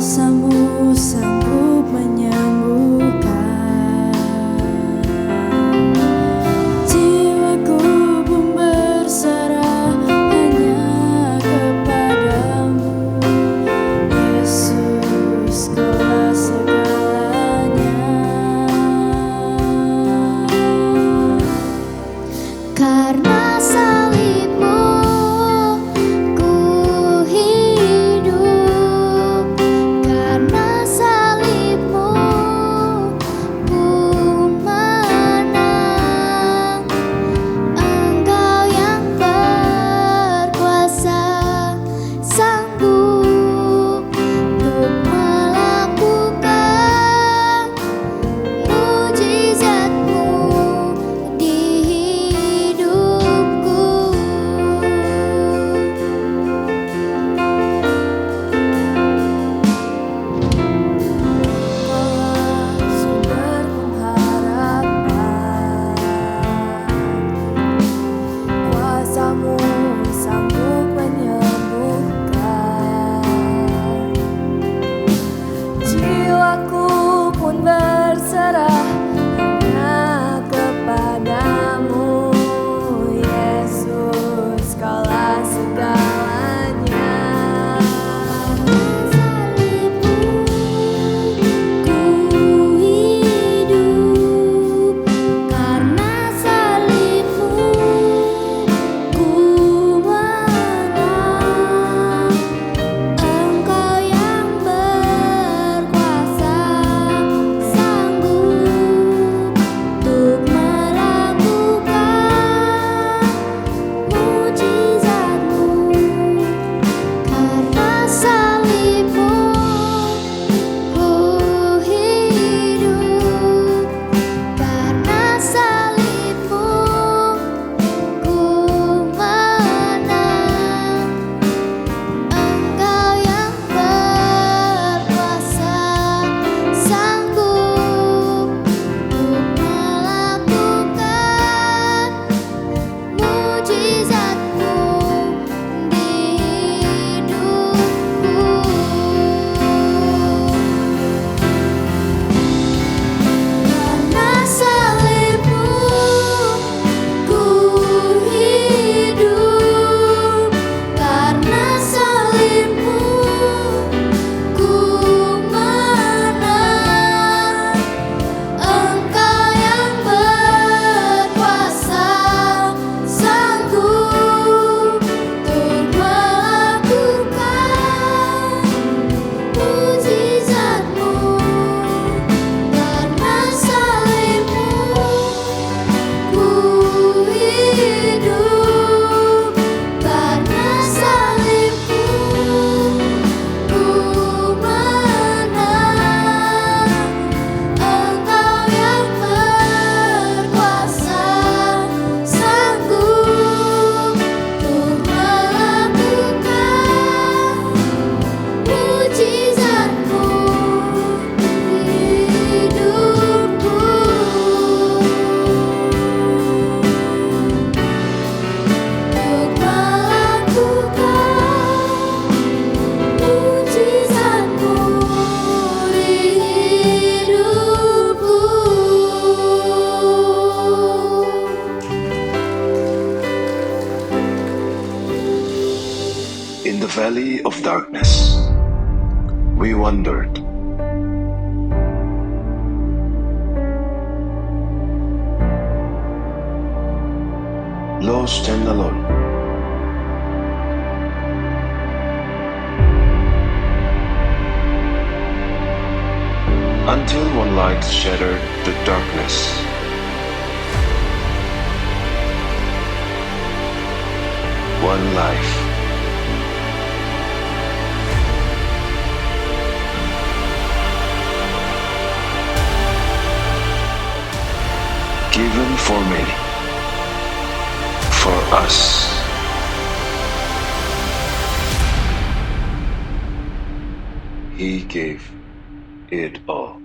Kuasamu sanggup menyembuhkan. Jiwaku pun berserah hanya kepadamu, Yesus, Kaulah segalanya. Karena salibmu ku hidup, karena salibmu ku menang. Engkau yang berkuasa, sanggup untuk melakukan mujizat-Mu di hidupku. Kaulah sumber pengharapan, kuasamu sanggup menyembuhkan. Jiwaku pun berserah hanya kepadamu, Yesus, Kaulah segalanya. Karena salibmu ku hidup, karena salibmu ku menang. Engkau yang berkuasa, sanggup untuk melakukan mujizat-Mu. Karena salibmu ku hidup, karena salibmu ku menang. Engkau yang berkuasa, sanggup untuk melakukan mujizat-Mu di hidupku. Karena salibmu ku hidup, karena salibmu ku menang. Engkau yang berkuasa, sanggup untuk melakukan mujizat-Mu. Karena salibmu ku hidup, karena salibmu ku menang. Engkau yang berkuasa, sanggup untuk melakukan mujizat-Mu di hidupku. Untuk melakukan mujizat-Mu di hidupku. In the valley of darkness, we wandered, lost and alone. Until one light shattered the darkness. One life. Given for many. For us. He gave it all.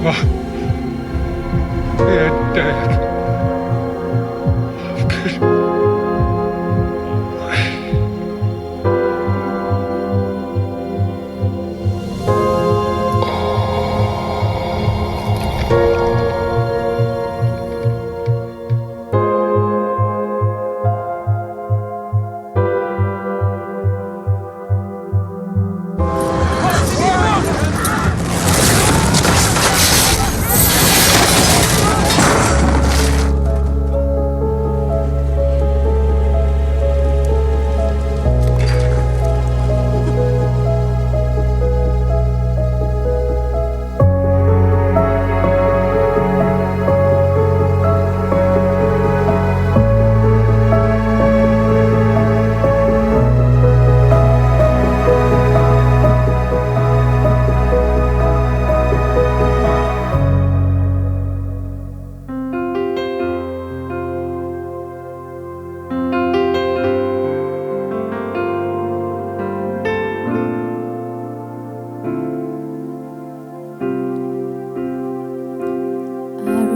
Wah, ya Dad, maafkan.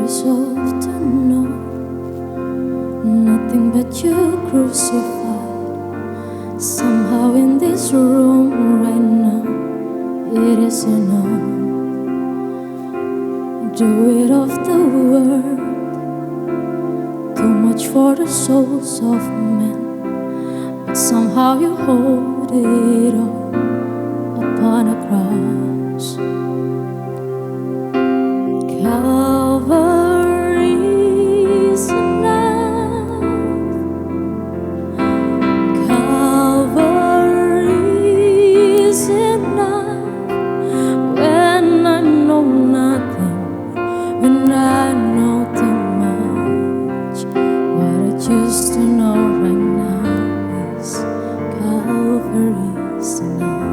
Resolved to know nothing but you crucified. Somehow in this room right now, it is enough. The weight of the world, too much for the souls of men, but somehow you hold it all upon a cross. Calvary is enough. Calvary is enough. When I know nothing, when I know too much, what I choose to know right now is Calvary is enough.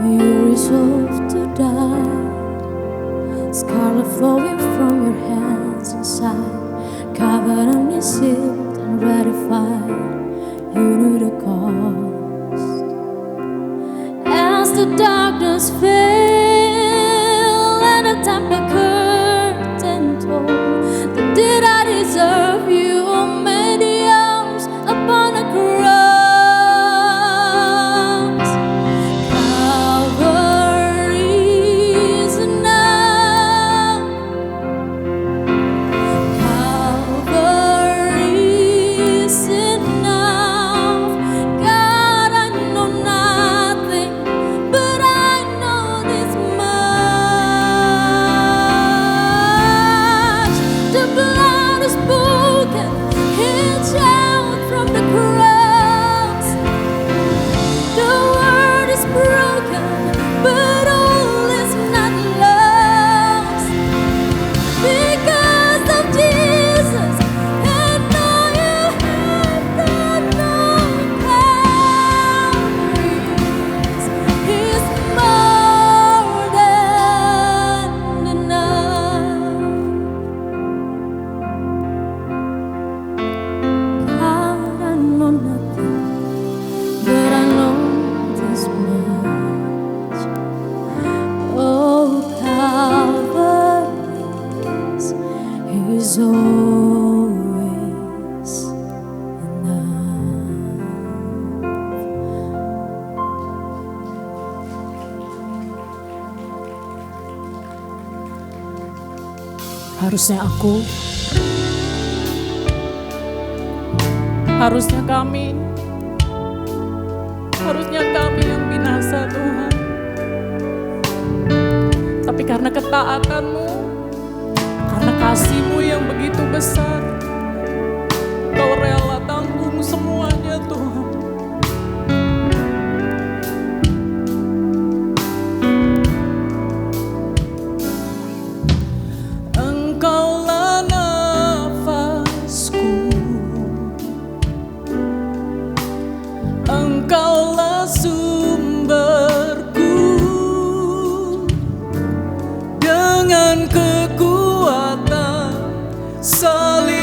You resolved to die, scarlet flowing from your hands inside, covenant is sealed and ratified. You knew the cost. As the darkness fell and the temple curtain told, did I deserve you? Many arms upon a cross. Is always enough. Harusnya aku, harusnya kami yang binasa Tuhan. Tapi karena ketaatanmu, karena kasih-Mu yang begitu besar, Kau rela tanggung semuanya Tuhan. Engkaulah nafasku, Engkaulah sumberku, dengan kekuatan salib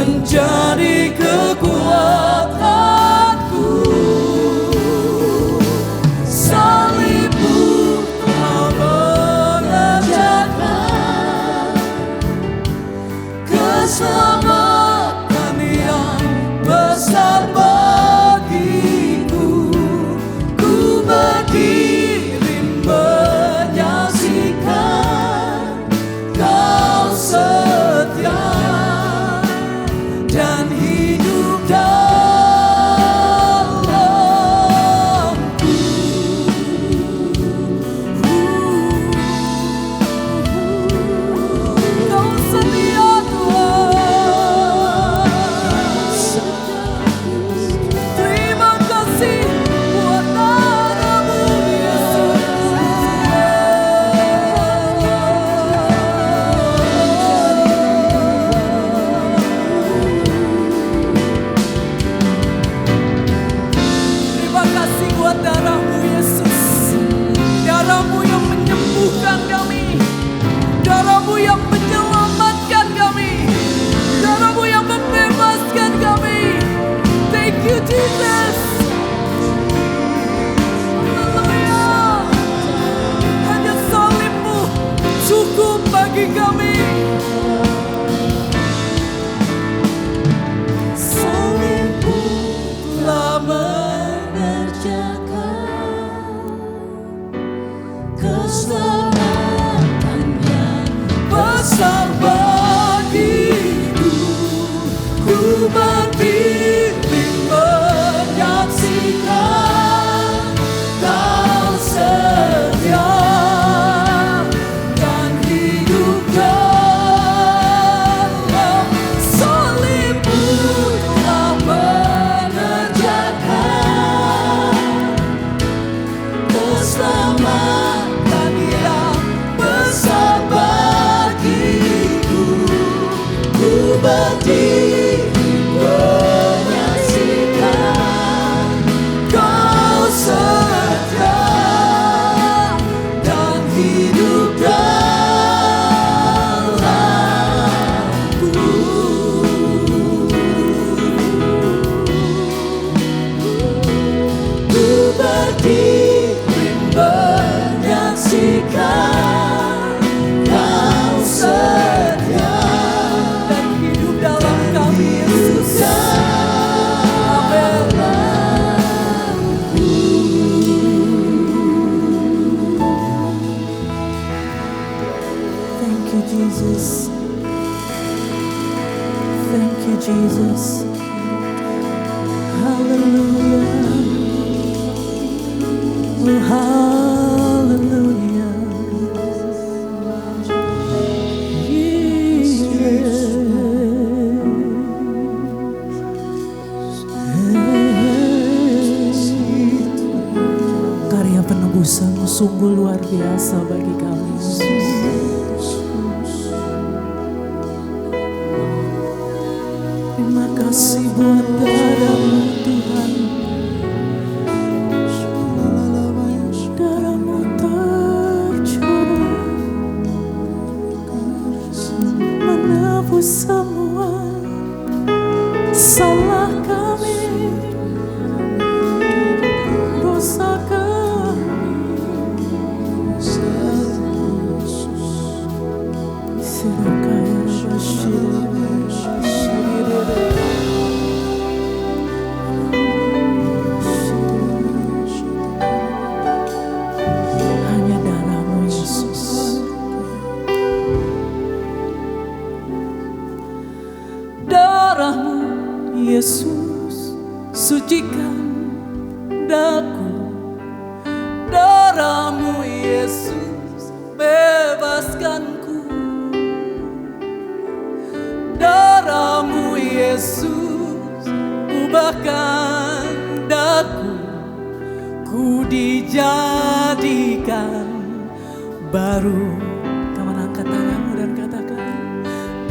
menjadi kekuatanku. Salibmu telah mengerjakan keselamatan yang besar bagiku. Ku berdiri menyaksikan Kau setia dan hidup dalamku. Kau setia Tuhan. Terima kasih buat darah-Mu Yesus. Terima kasih buat darah-Mu Yesus. Darah-Mu yang menyembuhkan kami. Darah-Mu yang menyelamatkan kami. Darah-Mu yang membebaskan kami. Thank you Jesus. Haleluya. Hanya salib-Mu cukup bagi kami. Salib-Mu telah mengerjakan keselamatan yang besar bagiku. Ku berdiri menyaksikan Kau setia dan hidup dalam salib-Mu telah mengerjakan keselamatan yang besar bagiku. Ku berdiri menyaksikan Kau setia dan hidup dalamku. Ku berdiri menyaksikan Kau setia dan hidup dalam kami Yesus. Amin. Thank you Jesus. Thank you Jesus. Hallelujah. Oh, hallelujah. Karya penebusan-Mu sungguh luar biasa bagi kami. Terima kasih buat darah-Mu Tuhan. Darah-Mu tercurah menebus semua salah kami, dosa kami. Sirakaya hanya darah-Mu Yesus. Darah-Mu Yesus sucikan daku. Darah-Mu Yesus bebaskanku. Darah-Mu Yesus ubahkan daku. Ku dijadikan baru. Kamu angkat tanganmu dan katakan,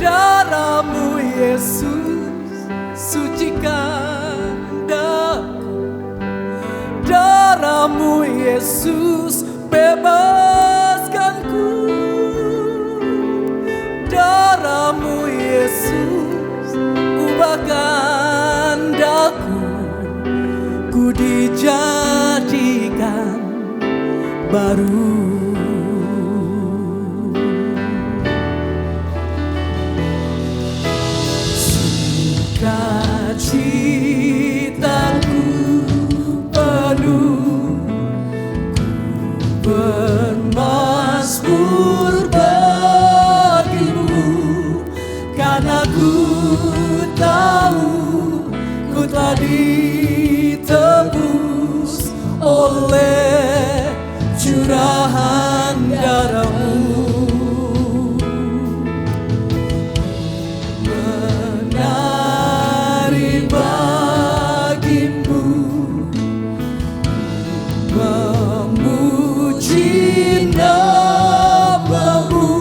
darah-Mu Yesus sucikan daku. Darah-Mu Yesus bebaskanku. Darah-Mu Yesus ubahkan daku, ku dijadikan baru. Sukacitaku penuh, ku bermazmur bagimu, karena ku tahu ku telah ditebus oleh curahan darahmu. Menari bagimu, memuji namamu,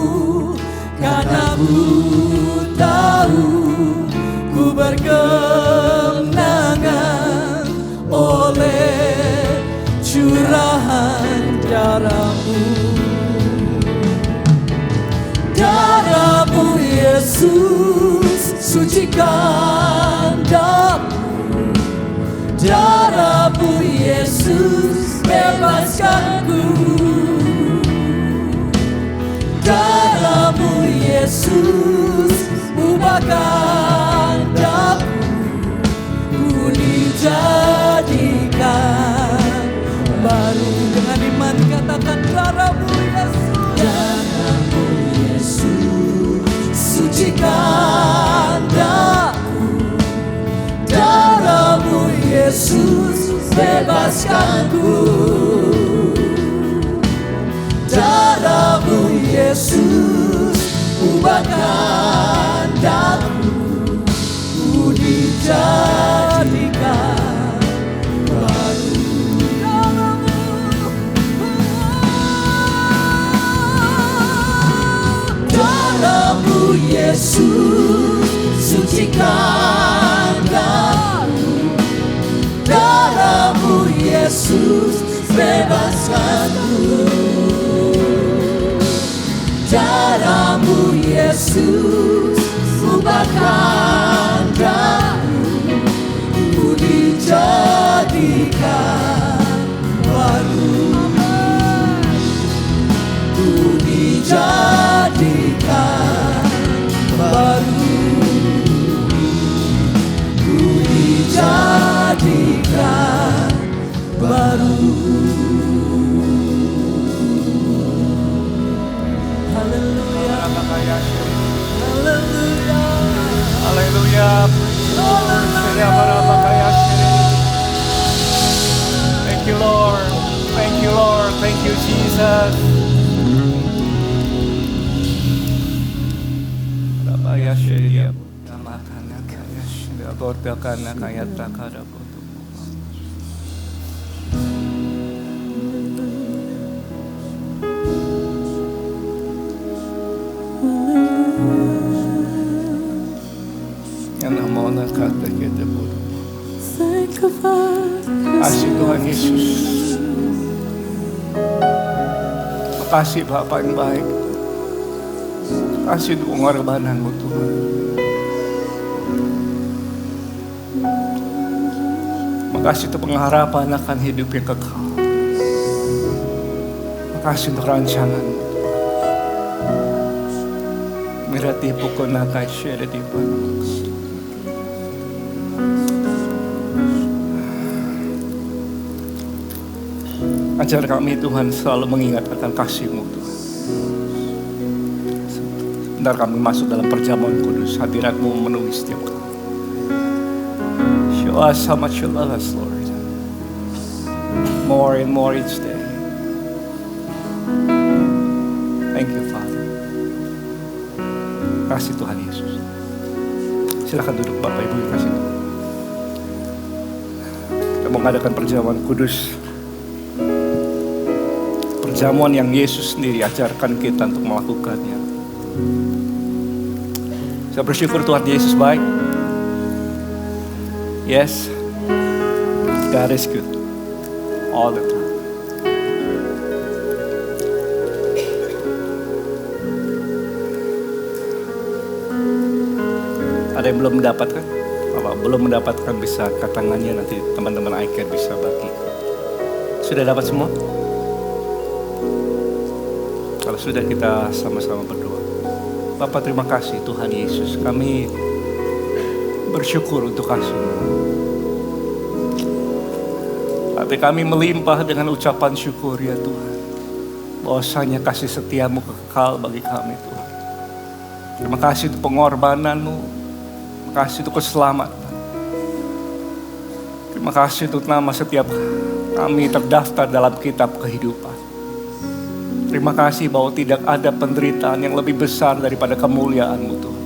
karena ku tahu ku berkemenangan oleh curahan darahmu. Darahmu Yesus sucikan daku, darahmu Yesus bebaskanku, darahmu Yesus ubahkan daku, ku dijadikan baru. Dengan iman katakan darahmu Yesus, darahmu Yesus sucikan daku, darahmu Yesus bebaskanku, darahmu Yesus ubahkan daku, ku dijadikan baru. Darahmu Yesus sucikan daku, darahmu Yesus bebaskanku, darahmu Yesus ubahkan daku, ku dijadikan baru, ku dijadikan baru, ku dijadikan baru. Haleluya, haleluya, Haleluya. Thank you, Lord. Thank you, Lord. Thank you, Jesus. Kasih Tuhan Yesus. Makasih Bapa yang baik. Kasih untuk pengorbanan-Mu Tuhan. Makasih untuk pengharapan akan hidup yang kekal. Makasih untuk rancangan. Mirati pukul nakai syere di mana. Ajar kami Tuhan selalu mengingat akan kasih-Mu Tuhan. Sebentar kami masuk dalam perjamuan kudus, hadirat-Mu memenuhi setiap kami. Show us how much you love us, Lord. More and more each day. Thank you, Father. Kasih Tuhan Yesus. Silakan duduk Bapak Ibu yang kasih Tuhan. Kita mengadakan perjamuan kudus. Perjamuan yang Yesus sendiri ajarkan kita untuk melakukannya. Saya bersyukur Tuhan Yesus baik. Yes, God is good all the time. Ada yang belum mendapatkan? Kalau belum mendapatkan bisa angkat tangannya, nanti teman-teman iCare bisa bagi. Sudah dapat semua? Kalau sudah, kita sama-sama berdoa. Bapa, terima kasih Tuhan Yesus. Kami bersyukur untuk kasih-Mu. Hati kami melimpah dengan ucapan syukur ya Tuhan. Bahwasanya kasih setia-Mu kekal bagi kami Tuhan. Terima kasih untuk pengorbanan-Mu. Terima kasih untuk keselamatan. Terima kasih untuk nama setiap kami terdaftar dalam kitab kehidupan. Terima kasih bahwa tidak ada penderitaan yang lebih besar daripada kemuliaan-Mu Tuhan.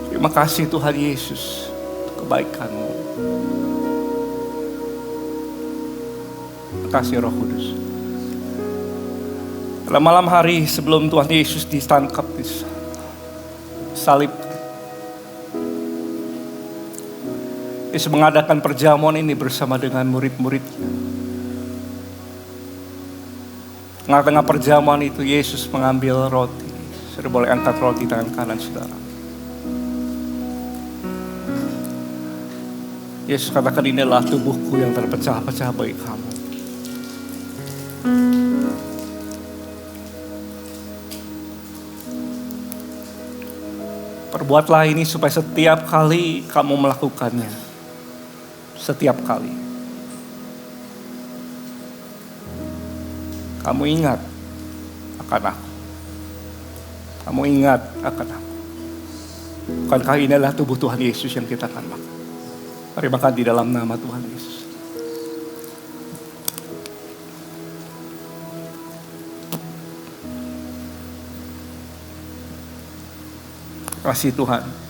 Terima kasih Tuhan Yesus untuk kebaikan-Mu. Terima kasih Roh Kudus. Dalam malam hari sebelum Tuhan Yesus ditangkap di salib, Yesus mengadakan perjamuan ini bersama dengan murid-muridnya. Tengah-tengah perjamuan itu Yesus mengambil roti. Saudara boleh angkat roti tangan kanan saudara. Yesus katakan, ini adalah tubuhku yang terpecah-pecah bagi kamu. Perbuatlah ini supaya setiap kali kamu melakukannya. Setiap kali kamu ingat akan aku. Kamu ingat akan aku. Bukankah ini adalah tubuh Tuhan Yesus yang kita akan makan? Mari makan di dalam nama Tuhan Yesus. Terima kasih Tuhan.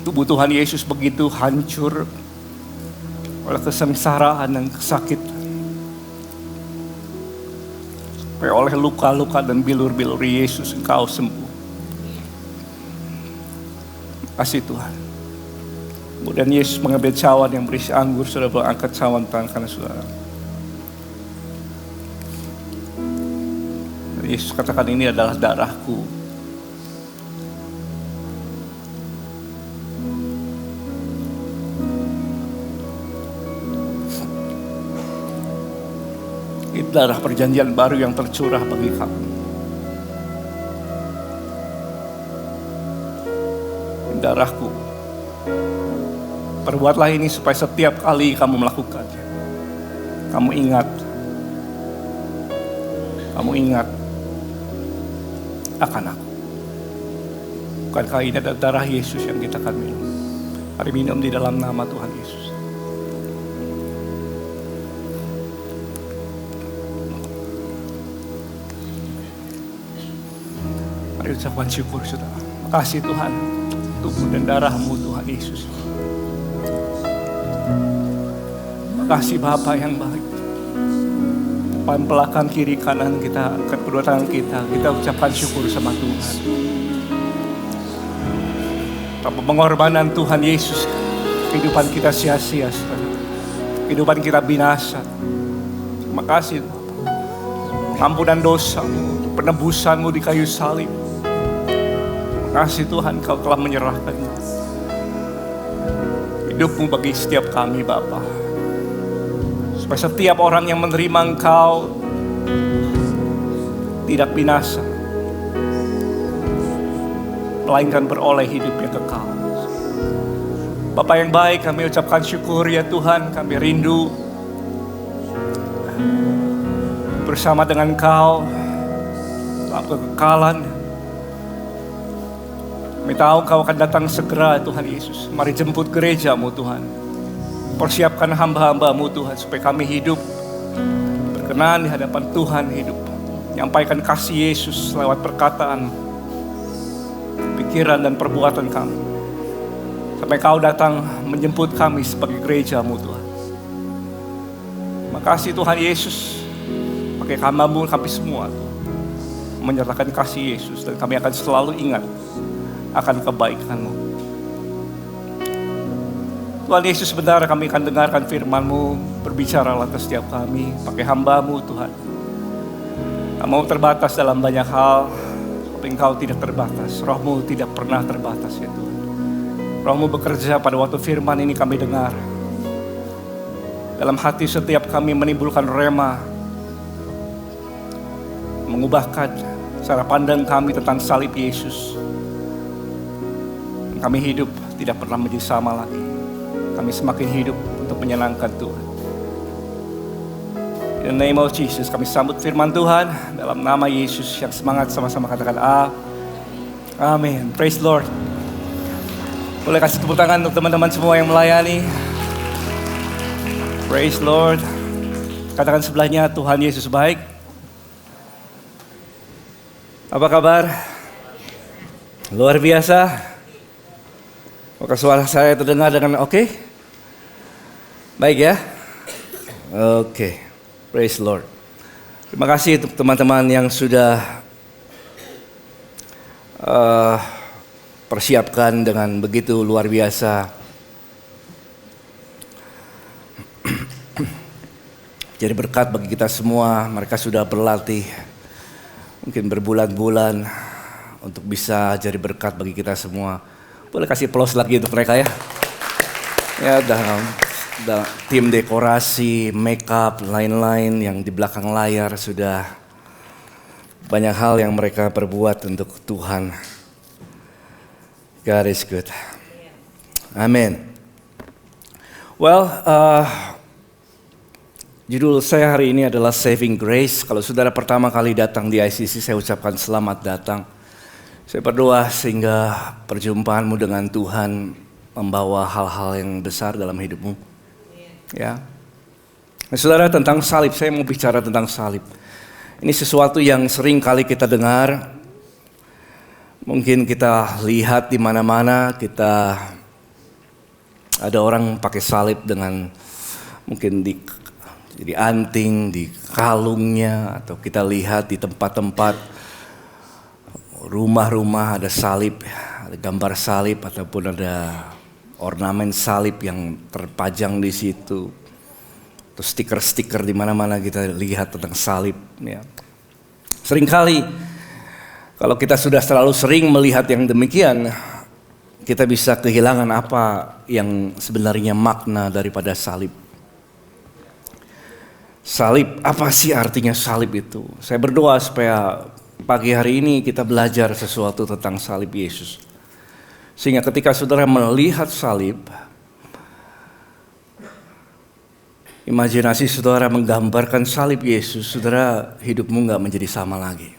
Tubuh Tuhan Yesus begitu hancur oleh kesengsaraan dan kesakitan. Sampai oleh luka-luka dan bilur-bilur Yesus engkau sembuh. Kasih Tuhan. Kemudian Yesus mengambil cawan yang berisi anggur. Saudara boleh angkat cawan tangan kanan saudara. Dan Yesus katakan, ini adalah darahku. Itu darah perjanjian baru yang tercurah bagi kamu. Darahku. Perbuatlah ini supaya setiap kali kamu melakukannya, kamu ingat. Kamu ingat akan aku. Bukankah ini adalah darah Yesus yang kita akan minum? Mari minum di dalam nama Tuhan Yesus. Mari ucapkan syukur saudara. Makasih Tuhan, tubuh dan darah-Mu Tuhan Yesus. Makasih Bapa yang baik. Depan belakang kiri kanan kita, angkat kedua tangan kita ucapkan syukur sama Tuhan. Tanpa pengorbanan Tuhan Yesus, kehidupan kita sia-sia saudara. Kehidupan kita binasa. Terima kasih ampunan dosa-Mu, penebusan-Mu di kayu salib. Kasih Tuhan, Kau telah menyerahkan hidup-Mu bagi setiap kami Bapa. Supaya setiap orang yang menerima Engkau tidak binasa, melainkan beroleh hidup yang kekal. Bapa yang baik, kami ucapkan syukur ya Tuhan. Kami rindu bersama dengan Kau dalam kekekalan. Kami tahu Kau akan datang segera Tuhan Yesus. Mari jemput gereja-Mu Tuhan. Persiapkan hamba-hamba-Mu Tuhan. Supaya kami hidup berkenan di hadapan Tuhan, hidup menyampaikan kasih Yesus lewat perkataan, pikiran dan perbuatan kami. Sampai Kau datang menjemput kami sebagai gereja-Mu Tuhan. Makasih Tuhan Yesus. Pakai hamba-Mu kami semua Tuhan, menyertakan kasih Yesus. Dan kami akan selalu ingat akan kebaikan-Mu. Tuhan Yesus, sebentar kami akan dengarkan firman-Mu. Berbicaralah ke setiap kami, pakai hamba-Mu Tuhan. Mau terbatas dalam banyak hal, tapi Engkau tidak terbatas. Roh-Mu tidak pernah terbatas ya Tuhan. Roh-Mu bekerja pada waktu firman ini kami dengar. Dalam hati setiap kami menimbulkan rema, mengubahkan cara pandang kami tentang salib Yesus. Kami hidup tidak pernah menjadi sama lagi. Kami semakin hidup untuk menyenangkan Tuhan. In the name of Jesus, kami sambut firman Tuhan dalam nama Yesus yang semangat sama-sama katakan Amin. Praise Lord. Boleh kasih tepuk tangan untuk teman-teman semua yang melayani. Praise Lord. Katakan sebelahnya, Tuhan Yesus baik. Apa kabar? Luar biasa. Maka suara saya terdengar dengan oke? Baik ya? Oke. Praise Lord. Terima kasih untuk teman-teman yang sudah persiapkan dengan begitu luar biasa. Jadi berkat bagi kita semua. Mereka sudah berlatih mungkin berbulan-bulan untuk bisa jadi berkat bagi kita semua. Boleh kasih applause lagi untuk mereka ya. Ya, tim dekorasi, make up, lain-lain yang di belakang layar sudah banyak hal yang mereka perbuat untuk Tuhan. God is good. Amin. Well, judul saya hari ini adalah Saving Grace. Kalau saudara pertama kali datang di ICC, saya ucapkan selamat datang. Saya berdoa sehingga perjumpaanmu dengan Tuhan membawa hal-hal yang besar dalam hidupmu. Ya, nah, saudara, tentang salib, saya mau bicara tentang salib. Ini sesuatu yang sering kali kita dengar, mungkin kita lihat di mana-mana. Kita ada orang pakai salib dengan mungkin di anting, di kalungnya, atau kita lihat di tempat-tempat rumah-rumah ada salib, ada gambar salib ataupun ada ornamen salib yang terpajang di situ. Terus stiker-stiker di mana-mana kita lihat tentang salib. Ya. Seringkali kalau kita sudah terlalu sering melihat yang demikian, kita bisa kehilangan apa yang sebenarnya makna daripada salib. Salib, apa sih artinya salib itu? Saya berdoa supaya pagi hari ini kita belajar sesuatu tentang salib Yesus. Sehingga ketika saudara melihat salib, imajinasi saudara menggambarkan salib Yesus, saudara hidupmu gak menjadi sama lagi.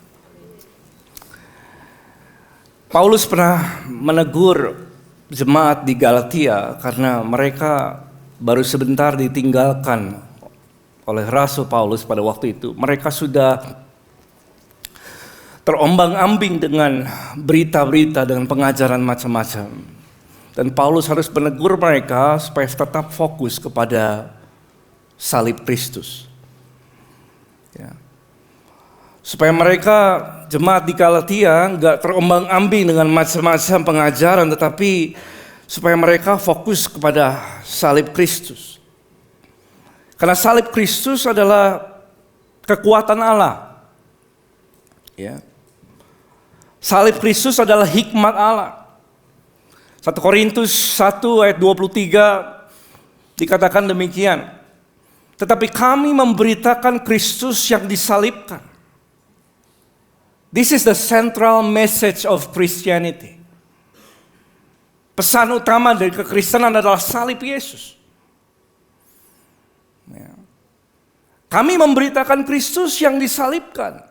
Paulus pernah menegur jemaat di Galatia karena mereka baru sebentar ditinggalkan oleh Rasul Paulus pada waktu itu. Mereka sudah terombang-ambing dengan berita-berita, dengan pengajaran macam-macam. Dan Paulus harus menegur mereka supaya tetap fokus kepada salib Kristus. Ya. Supaya mereka, jemaat di Galatia, gak terombang-ambing dengan macam-macam pengajaran, tetapi supaya mereka fokus kepada salib Kristus. Karena salib Kristus adalah kekuatan Allah. Ya. Salib Kristus adalah hikmat Allah. 1 Korintus 1 ayat 23 dikatakan demikian. Tetapi kami memberitakan Kristus yang disalibkan. This is the central message of Christianity. Pesan utama dari kekristenan adalah salib Yesus. Ya. Kami memberitakan Kristus yang disalibkan.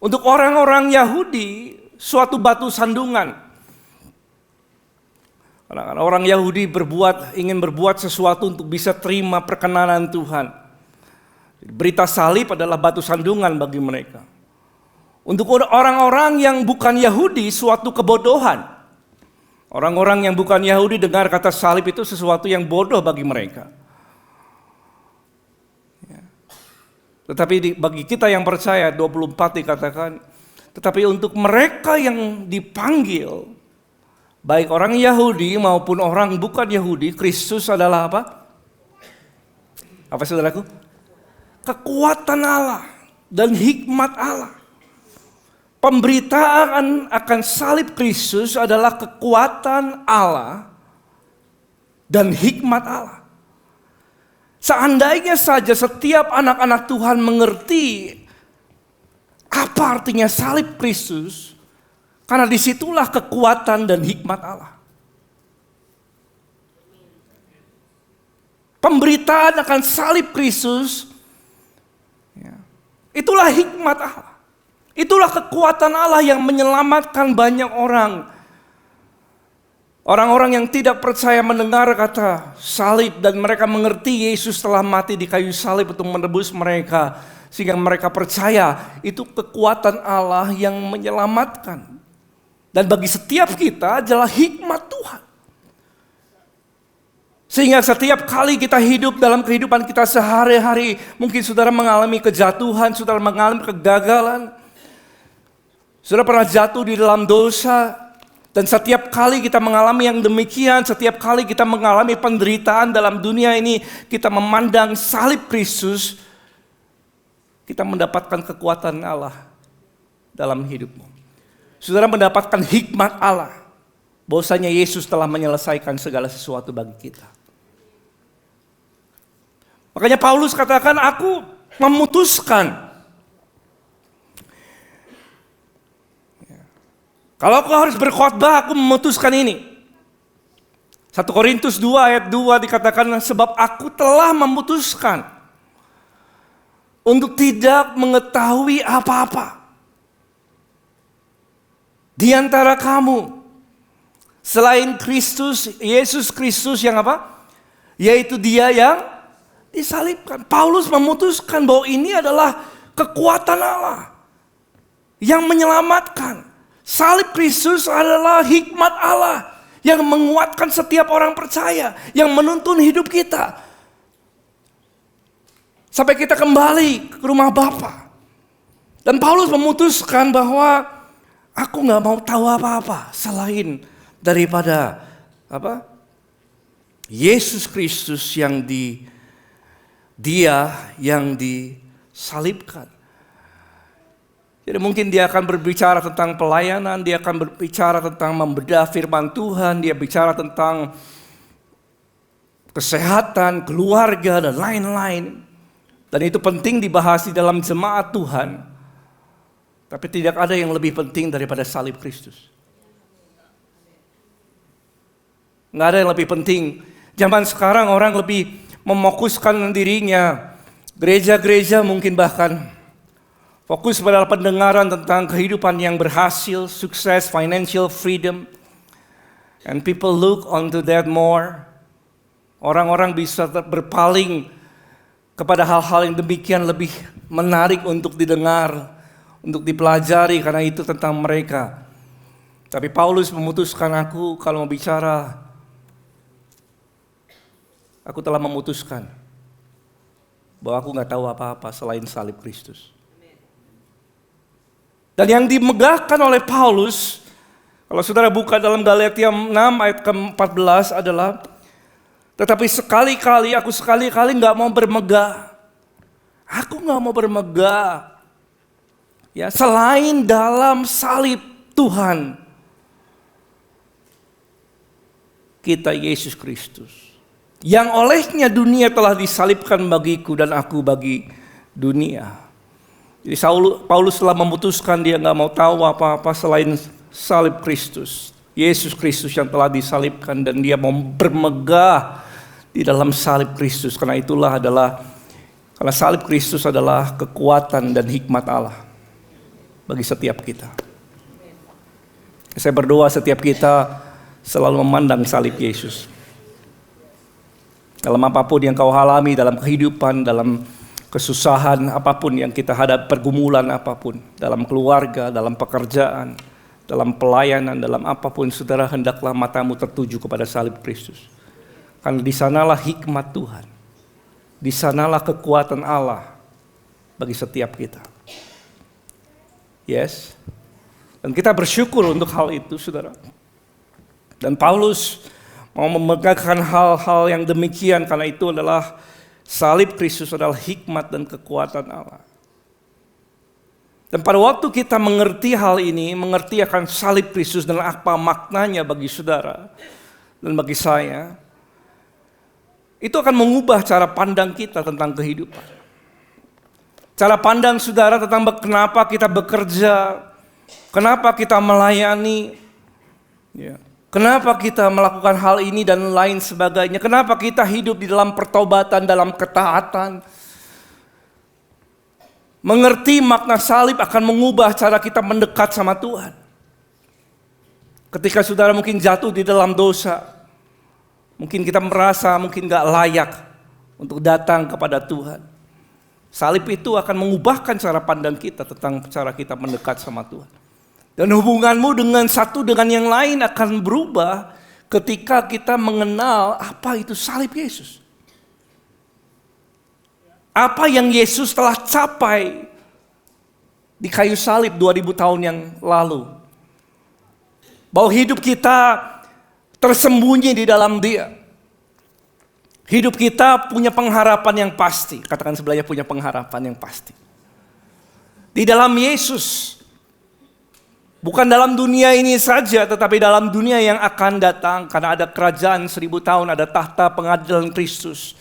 Untuk orang-orang Yahudi, suatu batu sandungan. Karena orang Yahudi ingin berbuat sesuatu untuk bisa terima perkenanan Tuhan. Berita salib adalah batu sandungan bagi mereka. Untuk orang-orang yang bukan Yahudi, suatu kebodohan. Orang-orang yang bukan Yahudi dengar kata salib itu sesuatu yang bodoh bagi mereka. Tetapi bagi kita yang percaya, 24 dikatakan, tetapi untuk mereka yang dipanggil, baik orang Yahudi maupun orang bukan Yahudi, Kristus adalah apa? Apa saudaraku? Kekuatan Allah dan hikmat Allah. Pemberitaan akan salib Kristus adalah kekuatan Allah dan hikmat Allah. Seandainya saja setiap anak-anak Tuhan mengerti apa artinya salib Kristus, karena disitulah kekuatan dan hikmat Allah. Pemberitaan akan salib Kristus, itulah hikmat Allah. Itulah kekuatan Allah yang menyelamatkan banyak orang. Orang-orang yang tidak percaya mendengar kata salib dan mereka mengerti Yesus telah mati di kayu salib untuk menebus mereka. Sehingga mereka percaya itu kekuatan Allah yang menyelamatkan. Dan bagi setiap kita adalah hikmat Tuhan. Sehingga setiap kali kita hidup dalam kehidupan kita sehari-hari, mungkin saudara mengalami kejatuhan, saudara mengalami kegagalan. Saudara pernah jatuh di dalam dosa, dan setiap kali kita mengalami yang demikian, setiap kali kita mengalami penderitaan dalam dunia ini, kita memandang salib Kristus, kita mendapatkan kekuatan Allah dalam hidupmu. Saudara mendapatkan hikmat Allah, bahwasanya Yesus telah menyelesaikan segala sesuatu bagi kita. Makanya Paulus katakan, aku memutuskan. Kalau aku harus berkhotbah, aku memutuskan ini. 1 Korintus 2 ayat 2 dikatakan, sebab aku telah memutuskan untuk tidak mengetahui apa-apa di antara kamu selain Kristus, Yesus Kristus yang apa? Yaitu Dia yang disalibkan. Paulus memutuskan bahwa ini adalah kekuatan Allah yang menyelamatkan. Salib Kristus adalah hikmat Allah yang menguatkan setiap orang percaya, yang menuntun hidup kita. Sampai kita kembali ke rumah Bapa. Dan Paulus memutuskan bahwa aku gak mau tahu apa-apa selain daripada apa? Yesus Kristus yang Dia yang disalibkan. Jadi mungkin dia akan berbicara tentang pelayanan, dia akan berbicara tentang membedah firman Tuhan, dia bicara tentang kesehatan, keluarga, dan lain-lain. Dan itu penting dibahas di dalam jemaat Tuhan. Tapi tidak ada yang lebih penting daripada salib Kristus. Nggak ada yang lebih penting. Zaman sekarang orang lebih memokuskan dirinya. Gereja-gereja mungkin bahkan fokus pada pendengaran tentang kehidupan yang berhasil, sukses, financial freedom. And people look onto that more. Orang-orang bisa berpaling kepada hal-hal yang demikian lebih menarik untuk didengar, untuk dipelajari karena itu tentang mereka. Tapi Paulus memutuskan, aku kalau mau bicara, aku telah memutuskan bahwa aku gak tahu apa-apa selain salib Kristus. Dan yang dimegahkan oleh Paulus, kalau saudara buka dalam Galatia 6 ayat ke-14 adalah, tetapi aku sekali-kali gak mau bermegah. Aku gak mau bermegah. Ya, selain dalam salib Tuhan kita Yesus Kristus. Yang olehnya dunia telah disalibkan bagiku dan aku bagi dunia. Jadi Paulus telah memutuskan dia gak mau tahu apa-apa selain salib Kristus. Yesus Kristus yang telah disalibkan dan dia mau bermegah di dalam salib Kristus. Karena salib Kristus adalah kekuatan dan hikmat Allah bagi setiap kita. Saya berdoa setiap kita selalu memandang salib Yesus. Dalam apapun yang kau alami, dalam kehidupan, dalam kesusahan apapun yang kita hadapi, pergumulan apapun, dalam keluarga, dalam pekerjaan, dalam pelayanan, dalam apapun, saudara hendaklah matamu tertuju kepada salib Kristus. Karena di sanalah hikmat Tuhan, di sanalah kekuatan Allah bagi setiap kita. Yes, dan kita bersyukur untuk hal itu, saudara. Dan Paulus mau memegahkan hal-hal yang demikian karena itu adalah salib Kristus adalah hikmat dan kekuatan Allah. Dan pada waktu kita mengerti hal ini, mengerti akan salib Kristus dan apa maknanya bagi saudara dan bagi saya, itu akan mengubah cara pandang kita tentang kehidupan. Cara pandang saudara tentang kenapa kita bekerja, kenapa kita melayani, kenapa kita melakukan hal ini dan lain sebagainya, kenapa kita hidup di dalam pertobatan, dalam ketaatan. Mengerti makna salib akan mengubah cara kita mendekat sama Tuhan. Ketika saudara mungkin jatuh di dalam dosa, mungkin kita merasa mungkin gak layak untuk datang kepada Tuhan. Salib itu akan mengubahkan cara pandang kita tentang cara kita mendekat sama Tuhan. Dan hubunganmu dengan satu dengan yang lain akan berubah ketika kita mengenal apa itu salib Yesus. Apa yang Yesus telah capai di kayu salib 2000 tahun yang lalu. Bahwa hidup kita tersembunyi di dalam Dia. Hidup kita punya pengharapan yang pasti. Katakan sebelahnya, punya pengharapan yang pasti. Di dalam Yesus. Bukan dalam dunia ini saja, tetapi dalam dunia yang akan datang. Karena ada kerajaan 1000 tahun, ada tahta pengadilan Kristus.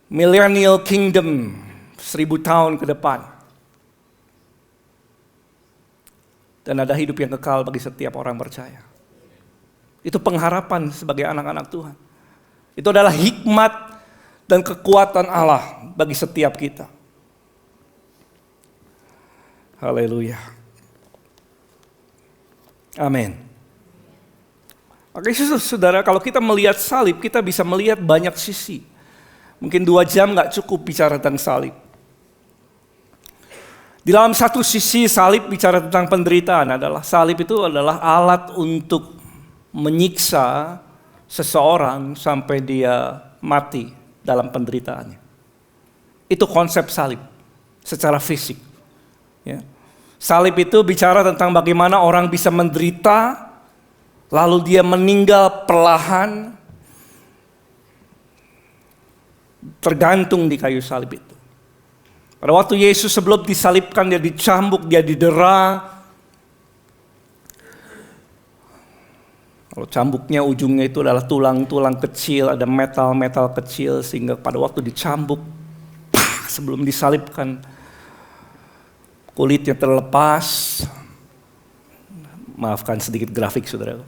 Millennial Kingdom 1000 tahun ke depan. Dan ada hidup yang kekal bagi setiap orang percaya. Itu pengharapan sebagai anak-anak Tuhan. Itu adalah hikmat dan kekuatan Allah bagi setiap kita. Haleluya. Amin. Oke saudara, kalau kita melihat salib, kita bisa melihat banyak sisi. Mungkin 2 jam gak cukup bicara tentang salib. Di dalam satu sisi salib bicara tentang penderitaan adalah salib itu adalah alat untuk menyiksa seseorang sampai dia mati dalam penderitaannya. Itu konsep salib secara fisik. Ya. Salib itu bicara tentang bagaimana orang bisa menderita lalu dia meninggal perlahan, tergantung di kayu salib itu. Pada waktu Yesus sebelum disalibkan, dia dicambuk, dia didera. Kalau cambuknya ujungnya itu adalah tulang-tulang kecil, ada metal-metal kecil, sehingga pada waktu dicambuk, sebelum disalibkan, kulitnya terlepas. Maafkan sedikit grafik saudara.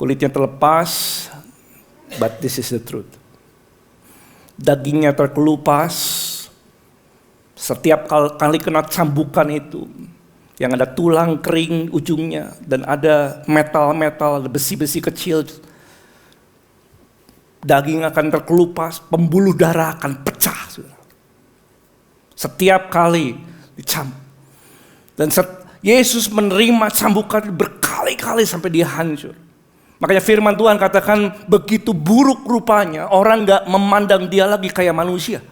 Kulitnya terlepas, but this is the truth. Dagingnya terkelupas. Setiap kali kena cambukan itu, yang ada tulang kering ujungnya, dan ada metal-metal, besi-besi kecil, daging akan terkelupas, pembuluh darah akan pecah. Setiap kali dicambuk. Dan Yesus menerima cambukan berkali-kali sampai dia hancur. Makanya firman Tuhan katakan begitu buruk rupanya, orang gak memandang dia lagi kayak manusia.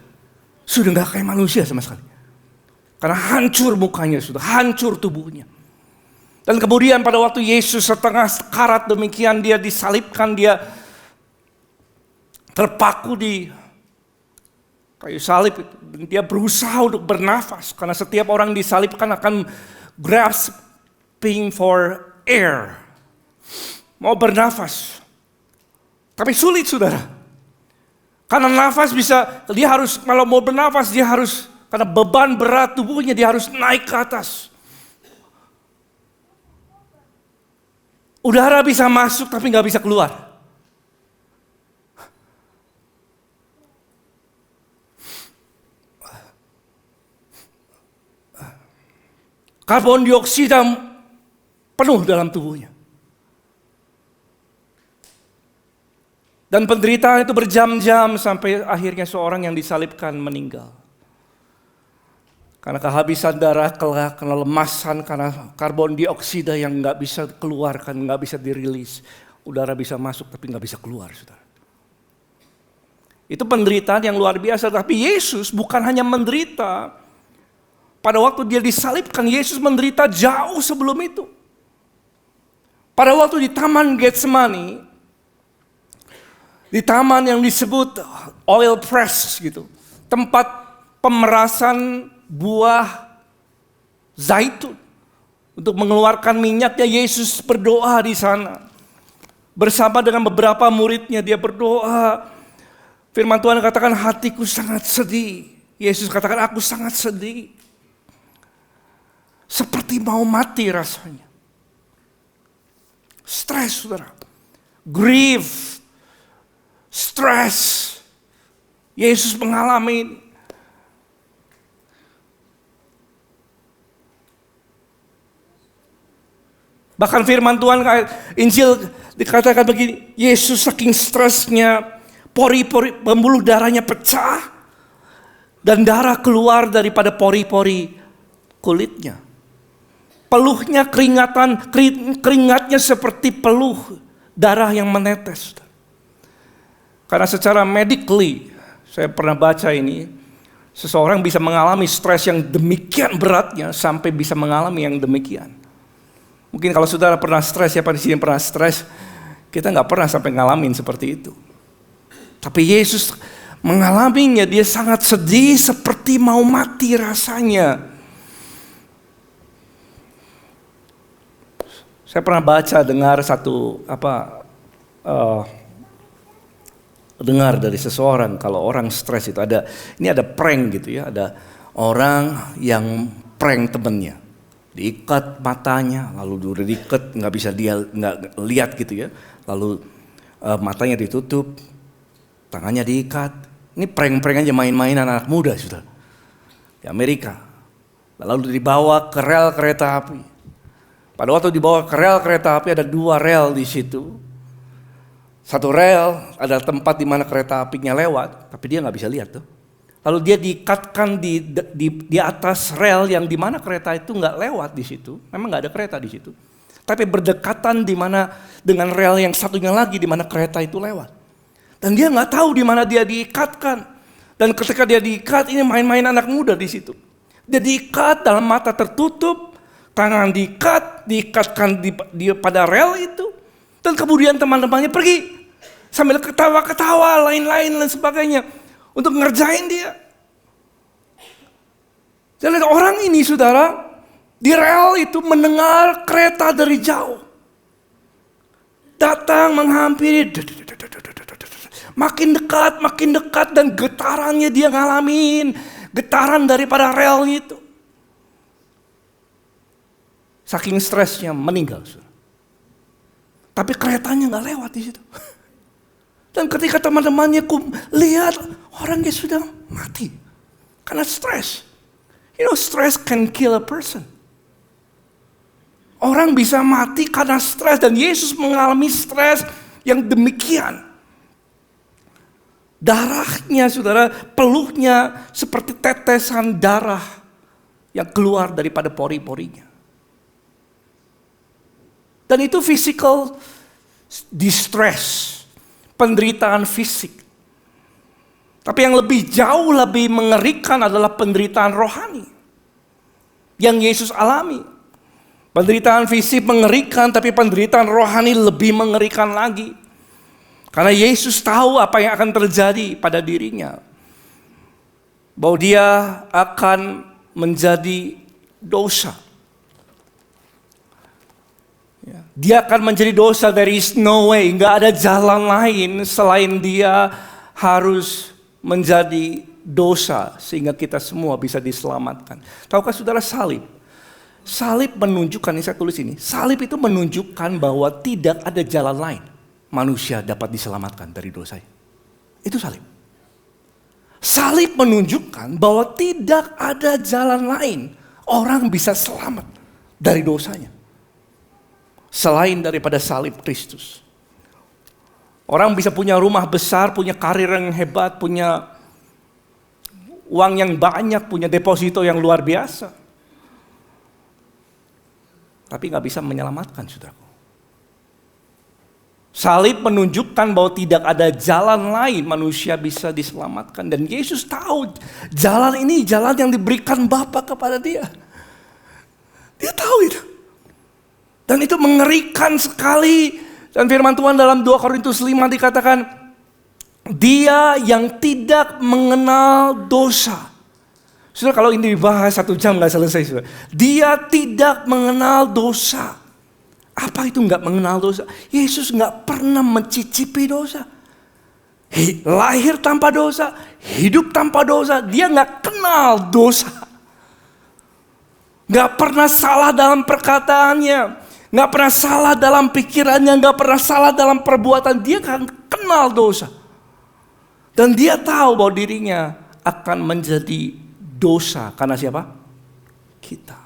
Sudah gak kayak manusia sama sekali. Karena hancur mukanya, sudah hancur tubuhnya. Dan kemudian pada waktu Yesus setengah sekarat demikian, dia disalibkan, dia terpaku di kayu salib itu. Dan dia berusaha untuk bernafas. Karena setiap orang disalibkan akan grasping for air. Mau bernafas. Tapi sulit saudara. Karena nafas bisa, dia harus, kalau mau bernafas dia harus, karena beban berat tubuhnya dia harus naik ke atas. Udara bisa masuk tapi gak bisa keluar. Karbon dioksida penuh dalam tubuhnya. Dan penderitaan itu berjam-jam sampai akhirnya seorang yang disalibkan meninggal. Karena kehabisan darah, kelemasan, karena karbon dioksida yang gak bisa keluarkan, gak bisa dirilis. Udara bisa masuk tapi gak bisa keluar, saudara. Itu penderitaan yang luar biasa. Tapi Yesus bukan hanya menderita. Pada waktu dia disalibkan, Yesus menderita jauh sebelum itu. Pada waktu di Taman Getsemani, di taman yang disebut oil press gitu, tempat pemerasan buah Zaitun. Untuk mengeluarkan minyaknya, Yesus berdoa di sana. Bersama dengan beberapa muridnya dia berdoa. Firman Tuhan katakan, hatiku sangat sedih. Yesus katakan, aku sangat sedih. Seperti mau mati rasanya. Stres, saudara. Grief. Stres. Yesus mengalami ini. Bahkan firman Tuhan, Injil dikatakan begini, Yesus saking stresnya, pori-pori pembuluh darahnya pecah, dan darah keluar daripada pori-pori kulitnya. Peluhnya keringatnya seperti peluh darah yang menetes. Karena secara medically, saya pernah baca ini, seseorang bisa mengalami stres yang demikian beratnya sampai bisa mengalami yang demikian. Mungkin kalau saudara pernah stres, siapa di sini pernah stres, kita nggak pernah sampai ngalamin seperti itu. Tapi Yesus mengalaminya, dia sangat sedih seperti mau mati rasanya. Saya pernah baca, dengar dari seseorang kalau orang stres itu ini ada prank gitu ya, ada orang yang prank temennya. Diikat matanya, lalu udah diikat nggak bisa dia nggak lihat gitu ya, lalu matanya ditutup, tangannya diikat. Ini prank-prank aja, main-mainan anak muda sudah di Amerika. Lalu dibawa ke rel kereta api. Pada waktu dibawa ke rel kereta api ada 2 rel di situ. Satu rel ada tempat di mana kereta apinya lewat, tapi dia nggak bisa lihat tuh. Lalu dia diikatkan di atas rel yang di mana kereta itu nggak lewat di situ. Memang nggak ada kereta di situ. Tapi berdekatan di mana dengan rel yang satunya lagi di mana kereta itu lewat. Dan dia nggak tahu di mana dia diikatkan. Dan ketika dia diikat, ini main-main anak muda di situ. Dia diikat dalam mata tertutup, tangan diikatkan pada rel itu. Dan kemudian teman-temannya pergi sambil ketawa-ketawa, lain-lain dan sebagainya. Untuk ngerjain dia. Jadi orang ini saudara, di rel itu mendengar kereta dari jauh. Datang menghampiri. Makin dekat dan getarannya dia ngalamin. Getaran daripada rel itu. Saking stresnya meninggal. Saudara. Tapi keretanya gak lewat di situ. Dan ketika teman-temannya lihat orangnya sudah mati karena stres. You know, stress can kill a person. Orang bisa mati karena stres, dan Yesus mengalami stres yang demikian. Darahnya, saudara, peluhnya seperti tetesan darah yang keluar daripada pori-porinya. Dan itu physical distress. Penderitaan fisik. Tapi yang jauh lebih mengerikan adalah penderitaan rohani. Yang Yesus alami. Penderitaan fisik mengerikan, tapi penderitaan rohani lebih mengerikan lagi. Karena Yesus tahu apa yang akan terjadi pada dirinya. Bahwa dia akan menjadi dosa. Dia akan menjadi dosa, there is no way, gak ada jalan lain selain dia harus menjadi dosa sehingga kita semua bisa diselamatkan. Tahukah saudara, salib menunjukkan, ini saya tulis ini, salib itu menunjukkan bahwa tidak ada jalan lain manusia dapat diselamatkan dari dosanya. Itu salib. Salib menunjukkan bahwa tidak ada jalan lain orang bisa selamat dari dosanya selain daripada salib Kristus. Orang bisa punya rumah besar, punya karir yang hebat, punya uang yang banyak, punya deposito yang luar biasa, tapi gak bisa menyelamatkan, saudaraku. Salib menunjukkan bahwa tidak ada jalan lain manusia bisa diselamatkan. Dan Yesus tahu jalan ini jalan yang diberikan Bapa kepada dia. Dia tahu itu. Dan itu mengerikan sekali. Dan firman Tuhan dalam 2 Korintus 5 dikatakan, dia yang tidak mengenal dosa Saudara, kalau ini dibahas 1 jam gak selesai, saudara. Dia tidak mengenal dosa. Apa itu gak mengenal dosa? Yesus gak pernah mencicipi dosa. Lahir tanpa dosa, hidup tanpa dosa. Dia gak kenal dosa. Gak pernah salah dalam perkataannya. Gak pernah salah dalam pikirannya. Gak pernah salah dalam perbuatan. Dia kan kenal dosa. Dan dia tahu bahwa dirinya akan menjadi dosa. Karena siapa? Kita.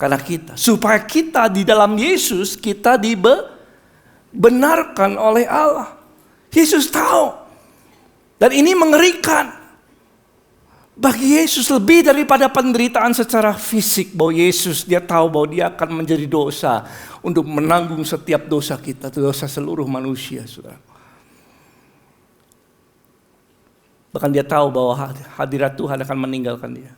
Karena kita. Supaya kita di dalam Yesus, kita dibenarkan oleh Allah. Yesus tahu. Dan ini mengerikan. Bagi Yesus lebih daripada penderitaan secara fisik. Bahwa Yesus dia tahu bahwa dia akan menjadi dosa. Untuk menanggung setiap dosa kita. Dosa seluruh manusia, saudara. Bahkan dia tahu bahwa hadirat Tuhan akan meninggalkan dia.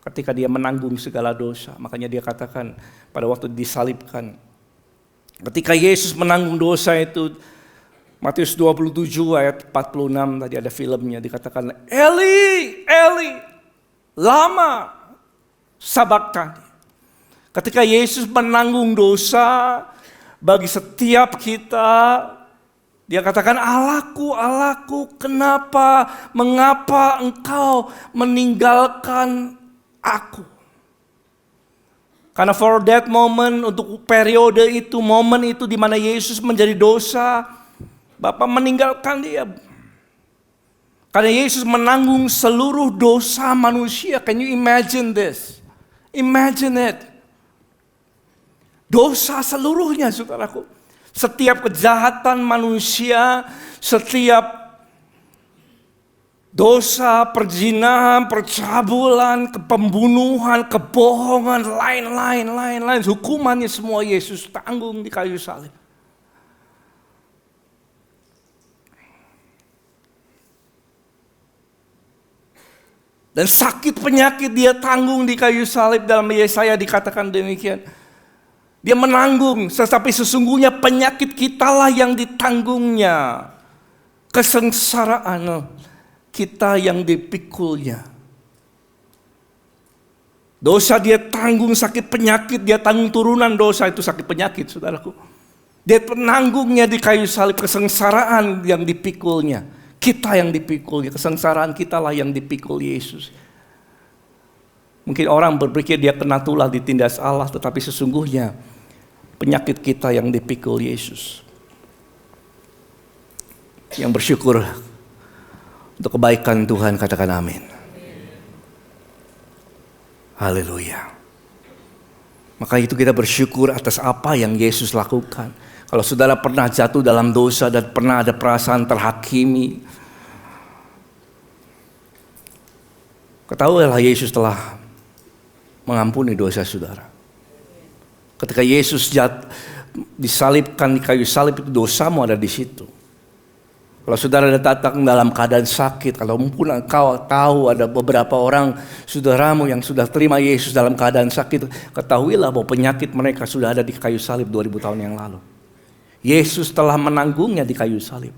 Ketika dia menanggung segala dosa. Makanya dia katakan pada waktu disalibkan. Ketika Yesus menanggung dosa itu. Matius 27 ayat 46 tadi ada filmnya. Dikatakan Eli, Eli, lama sabachthani. Ketika Yesus menanggung dosa bagi setiap kita. Dia katakan, Allahku, Allahku, mengapa engkau meninggalkan aku? Karena for that moment, untuk periode itu, momen itu di mana Yesus menjadi dosa, Bapa meninggalkan dia. Karena Yesus menanggung seluruh dosa manusia. Can you imagine this? Imagine it. Dosa seluruhnya, saudaraku. Setiap kejahatan manusia, setiap dosa, perzinahan, percabulan, pembunuhan, kebohongan, lain-lain. Hukumannya semua Yesus tanggung di kayu salib. Dan sakit penyakit dia tanggung di kayu salib. Dalam Yesaya dikatakan demikian. Dia menanggung, tetapi sesungguhnya penyakit kitalah yang ditanggungnya. Kesengsaraan kita yang dipikulnya. Dosa dia tanggung, sakit penyakit dia tanggung, turunan dosa itu sakit penyakit, saudaraku. Dia penanggungnya di kayu salib, kesengsaraan yang dipikulnya. Kita yang dipikul, kesengsaraan kita lah yang dipikul Yesus. Mungkin orang berpikir dia kena tulah ditindas Allah, tetapi sesungguhnya penyakit kita yang dipikul Yesus. Yang bersyukur untuk kebaikan Tuhan, katakan amin. Haleluya. Maka itu kita bersyukur atas apa yang Yesus lakukan. Kalau saudara pernah jatuh dalam dosa dan pernah ada perasaan terhakimi, ketahuilah Yesus telah mengampuni dosa saudara. Ketika Yesus disalibkan di kayu salib, itu dosamu ada di situ. Kalau saudara datang dalam keadaan sakit, kalau mungkin engkau tahu ada beberapa orang saudaramu yang sudah terima Yesus dalam keadaan sakit, ketahuilah bahwa penyakit mereka sudah ada di kayu salib 2000 tahun yang lalu. Yesus telah menanggungnya di kayu salib.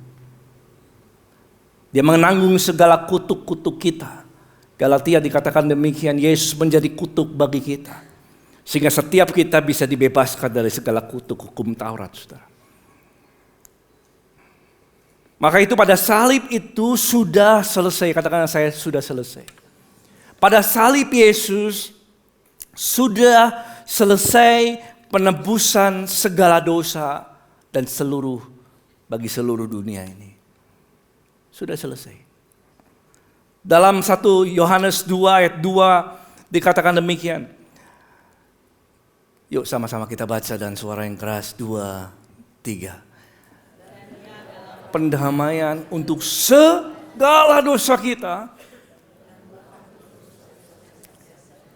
Dia menanggung segala kutuk-kutuk kita. Galatia dikatakan demikian, Yesus menjadi kutuk bagi kita. Sehingga setiap kita bisa dibebaskan dari segala kutuk hukum Taurat, saudara. Maka itu pada salib itu sudah selesai. Katakan saya sudah selesai. Pada salib Yesus sudah selesai penebusan segala dosa dan bagi seluruh dunia ini. Sudah selesai. Dalam 1 Yohanes 2 ayat 2 dikatakan demikian. Yuk sama-sama kita baca dan suara yang keras. 2, 3. Pendamaian untuk segala dosa kita.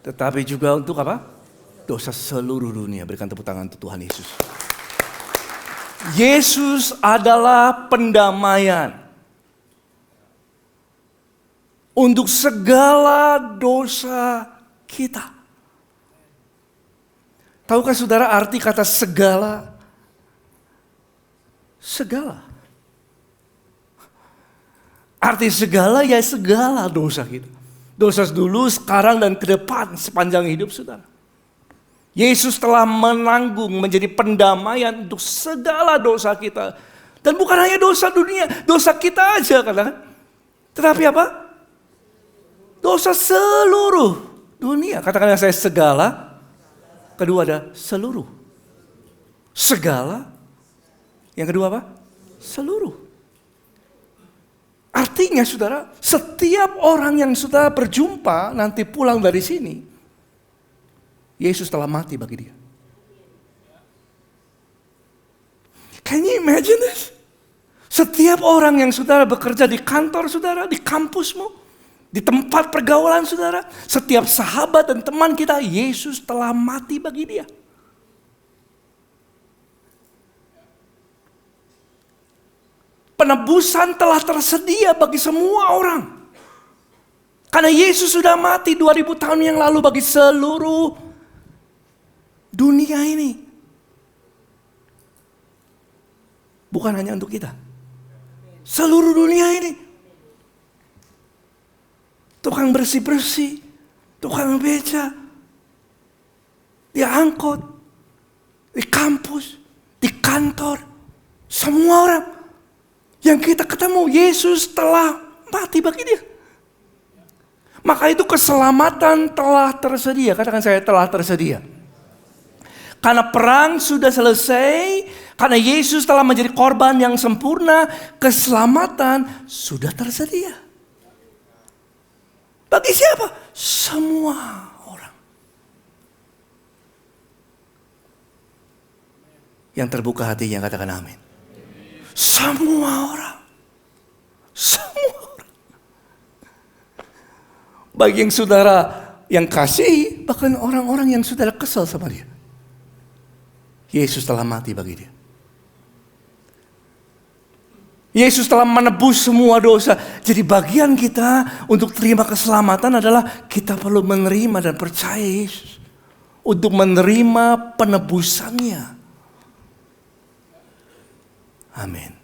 Tetapi juga untuk apa? Dosa seluruh dunia. Berikan tepuk tangan untuk Tuhan Yesus. Yesus adalah pendamaian. Untuk segala dosa kita. Tahukah saudara arti kata segala? Segala. Arti segala ya segala dosa kita. Dosa dulu, sekarang, dan ke depan sepanjang hidup saudara. Yesus telah menanggung menjadi pendamaian untuk segala dosa kita. Dan bukan hanya dosa dunia, dosa kita aja kan. Tetapi apa? Dosa seluruh dunia. Katakan saya segala. Kedua ada seluruh. Segala. Yang kedua apa? Seluruh. Artinya saudara, setiap orang yang sudah berjumpa nanti pulang dari sini, Yesus telah mati bagi dia. Can you imagine this? Setiap orang yang saudara bekerja di kantor saudara, di kampusmu, di tempat pergaulan saudara, setiap sahabat dan teman kita, Yesus telah mati bagi dia. Penebusan telah tersedia bagi semua orang. Karena Yesus sudah mati 2000 tahun yang lalu bagi seluruh dunia ini. Bukan hanya untuk kita. Seluruh dunia ini. Tukang bersih-bersih, tukang beca, di angkot, di kampus, di kantor, semua orang yang kita ketemu, Yesus telah mati bagi dia. Maka itu keselamatan telah tersedia. Katakan saya telah tersedia. Karena perang sudah selesai, karena Yesus telah menjadi korban yang sempurna, keselamatan sudah tersedia. Bagi siapa? Semua orang. Yang terbuka hatinya katakan amin. Semua orang. Semua orang. Bagi yang saudara yang kasih, bahkan orang-orang yang saudara kesal sama dia, Yesus telah mati bagi dia. Yesus telah menebus semua dosa. Jadi bagian kita untuk terima keselamatan adalah kita perlu menerima dan percaya Yesus. Untuk menerima penebusannya. Amin.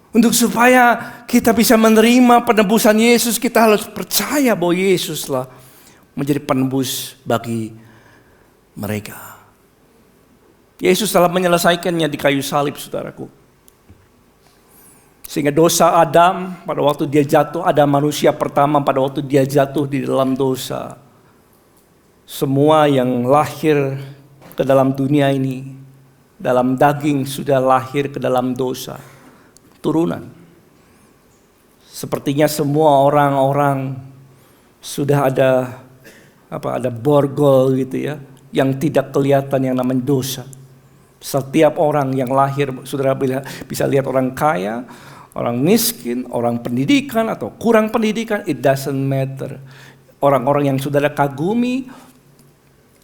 Untuk supaya kita bisa menerima penebusan Yesus, kita harus percaya bahwa Yesuslah menjadi penebus bagi mereka. Yesus telah menyelesaikannya di kayu salib, saudaraku. Sehingga dosa Adam pada waktu dia jatuh, Adam manusia pertama pada waktu dia jatuh di dalam dosa. Semua yang lahir ke dalam dunia ini, dalam daging sudah lahir ke dalam dosa. Turunan. Sepertinya semua orang-orang sudah ada borgol gitu ya, yang tidak kelihatan yang namanya dosa. Setiap orang yang lahir, saudara bisa lihat orang kaya, orang miskin, orang pendidikan atau kurang pendidikan, it doesn't matter. Orang-orang yang saudara kagumi,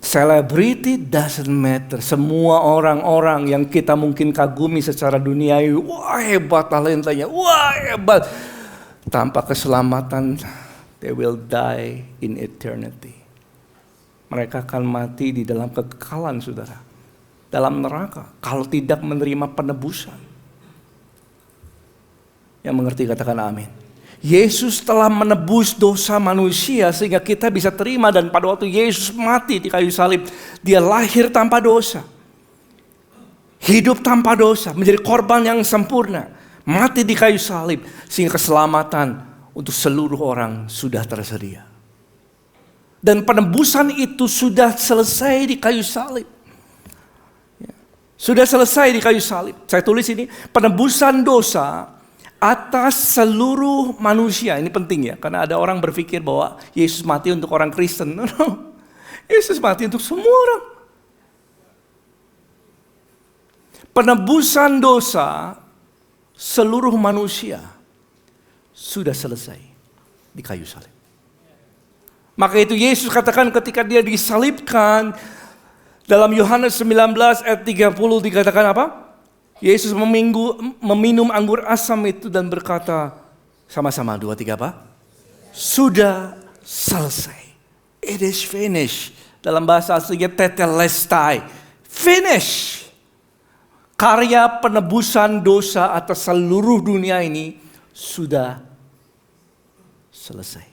celebrity, doesn't matter. Semua orang-orang yang kita mungkin kagumi secara duniawi, wah hebat talentanya, wah hebat. Tanpa keselamatan, they will die in eternity. Mereka akan mati di dalam kekekalan, saudara. Dalam neraka, kalau tidak menerima penebusan. Yang mengerti katakan amin. Yesus telah menebus dosa manusia sehingga kita bisa terima. Dan pada waktu Yesus mati di kayu salib, dia lahir tanpa dosa, hidup tanpa dosa, menjadi korban yang sempurna, mati di kayu salib, sehingga keselamatan untuk seluruh orang sudah tersedia. Dan penebusan itu sudah selesai di kayu salib. Sudah selesai di kayu salib. Saya tulis ini, penebusan dosa atas seluruh manusia. Ini penting ya, karena ada orang berpikir bahwa Yesus mati untuk orang Kristen. No. Yesus mati untuk semua orang. Penebusan dosa seluruh manusia sudah selesai di kayu salib. Maka itu Yesus katakan ketika dia disalibkan, dalam Yohanes 19 ayat 30 dikatakan apa? Yesus meminum anggur asam itu dan berkata, sama-sama 2, 3 apa? Sudah selesai. It is finished. Dalam bahasa aslinya tetelestai. Finish. Karya penebusan dosa atas seluruh dunia ini sudah selesai.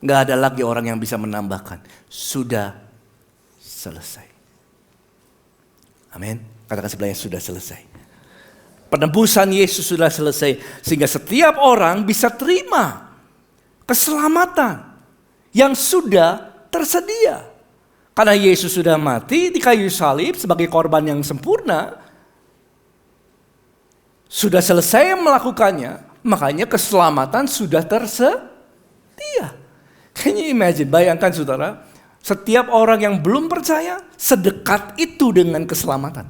Nggak ada lagi orang yang bisa menambahkan. Sudah selesai. Amin. Katakan sebelahnya, sudah selesai. Penebusan Yesus sudah selesai. Sehingga setiap orang bisa terima keselamatan yang sudah tersedia. Karena Yesus sudah mati di kayu salib sebagai korban yang sempurna. Sudah selesai melakukannya. Makanya keselamatan sudah tersedia. Can you imagine? Bayangkan saudara. Setiap orang yang belum percaya sedekat itu dengan keselamatan.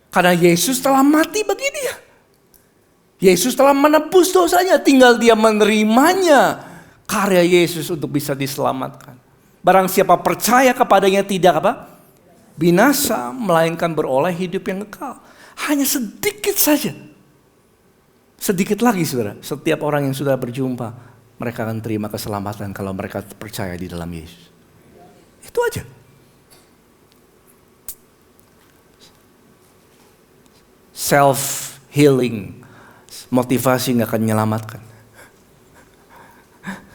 Karena Yesus telah mati bagi dia. Yesus telah menebus dosanya. Tinggal dia menerimanya. Karya Yesus untuk bisa diselamatkan. Barang siapa percaya kepadanya tidak apa? Binasa, melainkan beroleh hidup yang kekal. Hanya sedikit saja. Sedikit lagi saudara. Setiap orang yang sudah berjumpa, mereka akan terima keselamatan kalau mereka percaya di dalam Yesus. Itu aja. Self-healing. Motivasi gak akan menyelamatkan.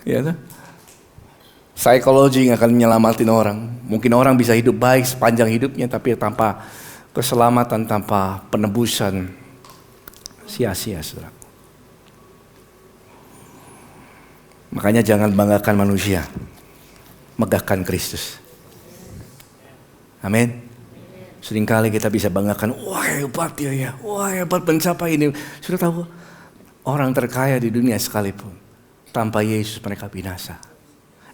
Ya kan? Psikologi gak akan menyelamatin orang. Mungkin orang bisa hidup baik sepanjang hidupnya, tapi tanpa keselamatan, tanpa penebusan, sia-sia saudara. Makanya jangan banggakan manusia, megahkan Kristus. Amin. Seringkali kita bisa banggakan, wah hebat ya, wah hebat mencapai ini. Sudah tahu, orang terkaya di dunia sekalipun, tanpa Yesus mereka binasa.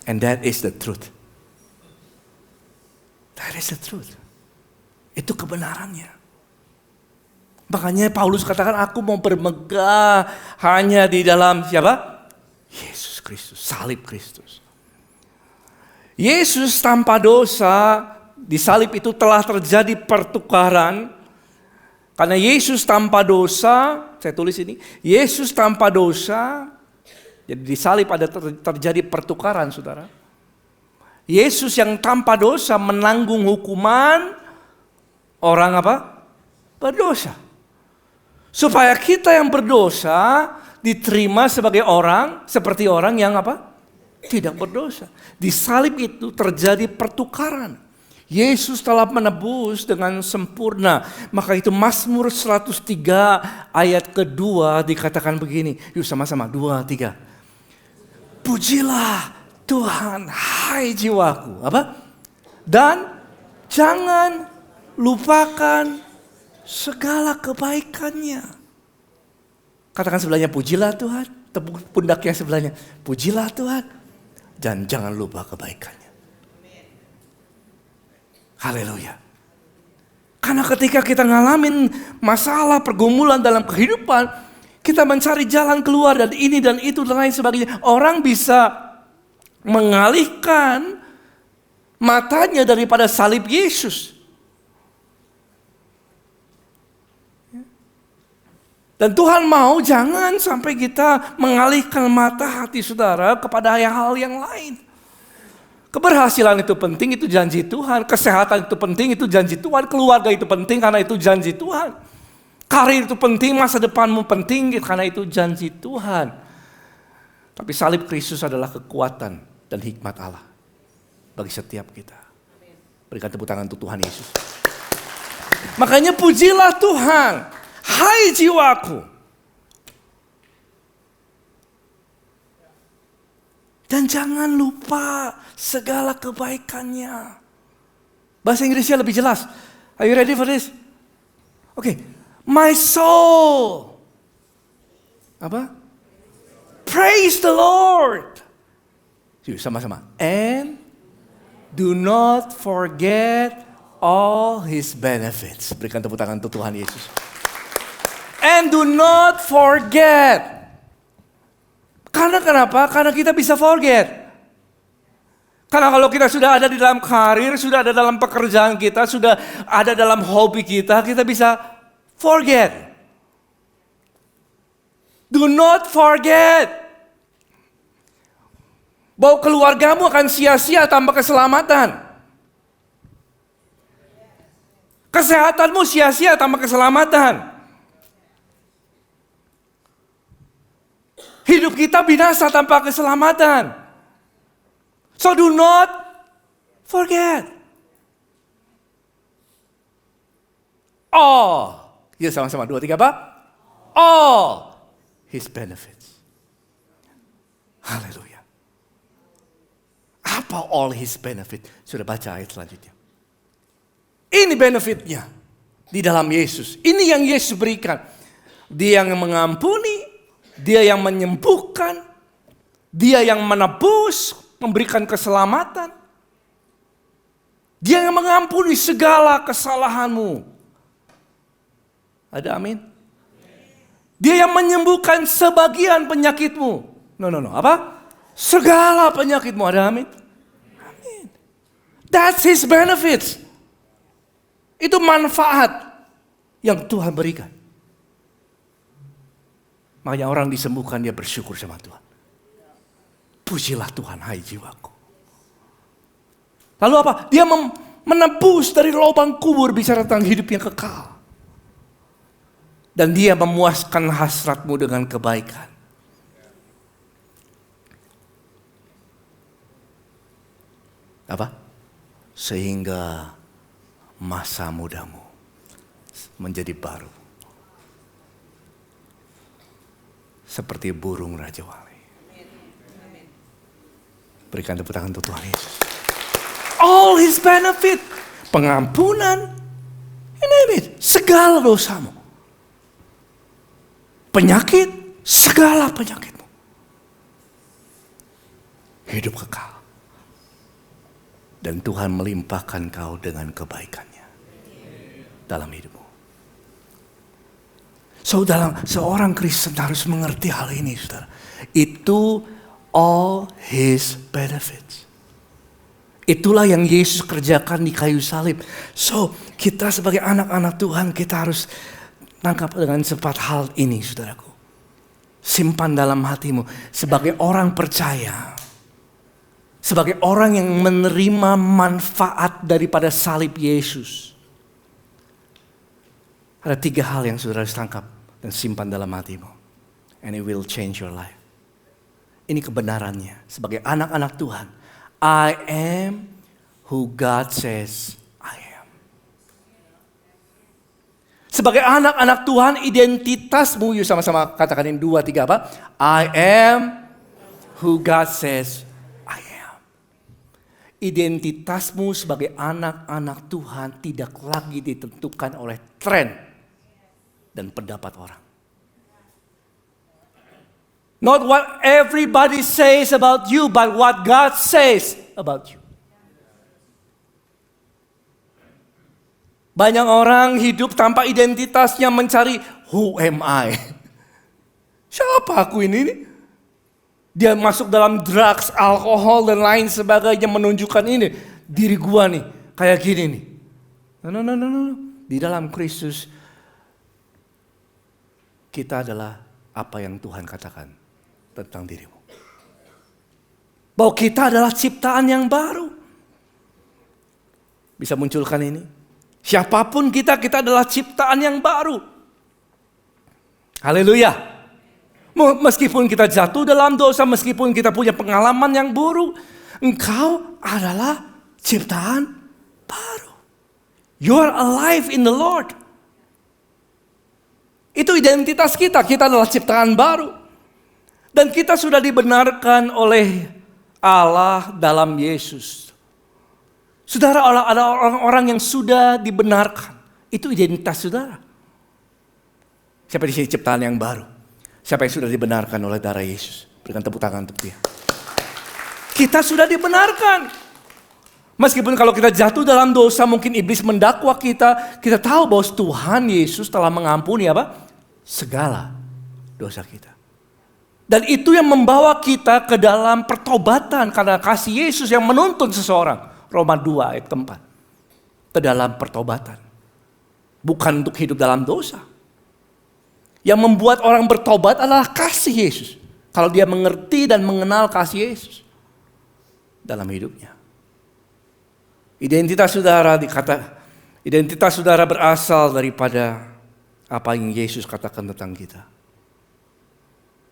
And that is the truth. That is the truth. Itu kebenarannya. Makanya Paulus katakan, aku mau bermegah hanya di dalam siapa? Yesus Kristus, salib Kristus. Yesus tanpa dosa, di salib itu telah terjadi pertukaran. Karena Yesus tanpa dosa, saya tulis ini, Yesus tanpa dosa, jadi di salib ada terjadi pertukaran saudara. Yesus yang tanpa dosa menanggung hukuman orang apa? Berdosa. Supaya kita yang berdosa diterima sebagai orang, seperti orang yang apa? Tidak berdosa. Di salib itu terjadi pertukaran. Yesus telah menebus dengan sempurna. Maka itu Mazmur 103 ayat kedua dikatakan begini. Yuk sama-sama, 2, 3. Pujilah Tuhan, hai jiwaku. Apa? Dan jangan lupakan segala kebaikannya. Katakan sebelahnya, pujilah Tuhan. Tepuk pundaknya sebelahnya, pujilah Tuhan. Dan jangan lupa kebaikannya. Haleluya. Karena ketika kita ngalamin masalah, pergumulan dalam kehidupan, kita mencari jalan keluar dan ini dan itu dan lain sebagainya. Orang bisa mengalihkan matanya daripada salib Yesus. Dan Tuhan mau jangan sampai kita mengalihkan mata hati saudara kepada hal yang lain. Keberhasilan itu penting, itu janji Tuhan. Kesehatan itu penting, itu janji Tuhan. Keluarga itu penting karena itu janji Tuhan. Karir itu penting, masa depanmu penting karena itu janji Tuhan. Tapi salib Kristus adalah kekuatan dan hikmat Allah bagi setiap kita. Berikan tepuk tangan untuk Tuhan Yesus. Makanya pujilah Tuhan, hai jiwaku. Dan jangan lupa segala kebaikannya. Bahasa Inggrisnya lebih jelas. Are you ready for this? Oke. My soul. Apa? Praise the Lord. Yuk sama-sama. And do not forget all His benefits. Berikan tepuk tangan untuk Tuhan Yesus. And do not forget. Karena kenapa? Karena kita bisa forget. Karena kalau kita sudah ada di dalam karir, sudah ada dalam pekerjaan kita, sudah ada dalam hobi kita, kita bisa forget. Do not forget. Bahwa keluargamu akan sia-sia tanpa keselamatan. Kesehatanmu sia-sia tanpa keselamatan. Hidup kita binasa tanpa keselamatan. So do not forget. All. Ya sama-sama. 2, 3 apa? All His benefits. Haleluya. Apa all His benefit? Sudah baca ayat selanjutnya. Ini benefitnya di dalam Yesus. Ini yang Yesus berikan. Dia yang mengampuni, Dia yang menyembuhkan, Dia yang menebus, memberikan keselamatan. Dia yang mengampuni segala kesalahanmu. Ada amin? Dia yang menyembuhkan sebagian penyakitmu. No. Apa? Segala penyakitmu. Ada amin? Amin. That's His benefits. Itu manfaat yang Tuhan berikan. Makanya orang disembuhkan, dia bersyukur sama Tuhan. Pujilah Tuhan, hai jiwaku. Lalu apa? Dia menebus dari lubang kubur, bicara tentang hidup yang kekal. Dan Dia memuaskan hasratmu dengan kebaikan. Apa? Sehingga masa mudamu menjadi baru. Seperti burung Raja Wali. Berikan tepuk tangan untuk Tuhan Yesus. All His benefit. Pengampunan. Ini segala dosamu. Penyakit, segala penyakitmu. Hidup kekal. Dan Tuhan melimpahkan kau dengan kebaikannya dalam hidupmu. So, seorang Kristen harus mengerti hal ini, saudara. Itu all His benefits. Itulah yang Yesus kerjakan di kayu salib. So, kita sebagai anak-anak Tuhan, kita harus tangkap dengan cepat hal ini, saudaraku. Simpan dalam hatimu sebagai orang percaya. Sebagai orang yang menerima manfaat daripada salib Yesus. Ada 3 hal yang saudara harus tangkap dan simpan dalam hatimu. And it will change your life. Ini kebenarannya. Sebagai anak-anak Tuhan. I am who God says I am. Sebagai anak-anak Tuhan, identitasmu, yuk sama-sama katakan ini 2, 3 apa? I am who God says I am. Identitasmu sebagai anak-anak Tuhan tidak lagi ditentukan oleh tren dan pendapat orang. Not what everybody says about you, but what God says about you. Banyak orang hidup tanpa identitasnya, mencari who am I? Siapa aku ini? Dia masuk dalam drugs, alkohol dan lain sebagainya, menunjukkan ini diri gua nih, kayak gini nih. No. Di dalam Kristus kita adalah apa yang Tuhan katakan tentang dirimu. Bahwa kita adalah ciptaan yang baru. Bisa munculkan ini. Siapapun kita adalah ciptaan yang baru. Haleluya. Meskipun kita jatuh dalam dosa, meskipun kita punya pengalaman yang buruk, engkau adalah ciptaan baru. You are alive in the Lord. Itu identitas kita adalah ciptaan baru. Dan kita sudah dibenarkan oleh Allah dalam Yesus. Saudara, ada orang-orang yang sudah dibenarkan. Itu identitas saudara. Siapa di sini ciptaan yang baru? Siapa yang sudah dibenarkan oleh darah Yesus? Berikan tepuk tangan untuk dia. Kita sudah dibenarkan. Meskipun kalau kita jatuh dalam dosa, mungkin iblis mendakwa kita. Kita tahu bahwa Tuhan Yesus telah mengampuni apa? Segala dosa kita. Dan itu yang membawa kita ke dalam pertobatan. Karena kasih Yesus yang menuntun seseorang. Roma 2 ayat 4. Ke dalam pertobatan. Bukan untuk hidup dalam dosa. Yang membuat orang bertobat adalah kasih Yesus. Kalau dia mengerti dan mengenal kasih Yesus. Dalam hidupnya. Identitas saudara berasal daripada apa yang Yesus katakan tentang kita.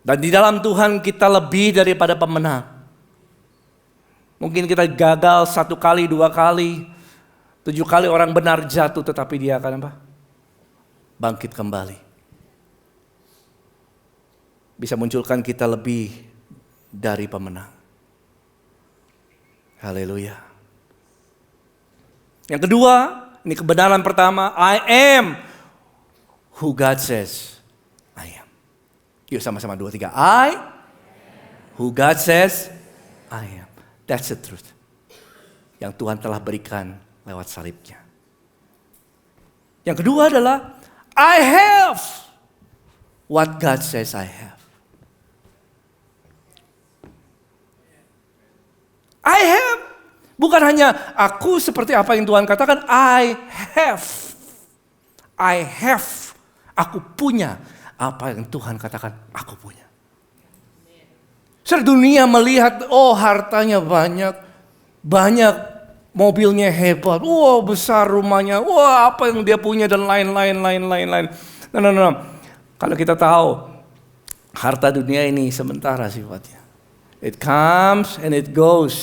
Dan di dalam Tuhan kita lebih daripada pemenang. Mungkin kita gagal 1 kali, 2 kali, 7 kali orang benar jatuh, tetapi dia akan apa? Bangkit kembali. Bisa munculkan kita lebih dari pemenang. Haleluya. Yang kedua, ini kebenaran pertama, I am who God says I am. Yuk sama-sama 2, 3. I who God says I am. That's the truth. Yang Tuhan telah berikan lewat salibnya. Yang kedua adalah I have what God says I have. I have. Bukan hanya aku seperti apa yang Tuhan katakan. I have. I have. Aku punya apa yang Tuhan katakan aku punya. Dunia melihat, oh hartanya banyak. Banyak mobilnya hebat. Wah besar rumahnya. Wah apa yang dia punya dan lain-lain. No. Kalau kita tahu, harta dunia ini sementara sifatnya. It comes and it goes.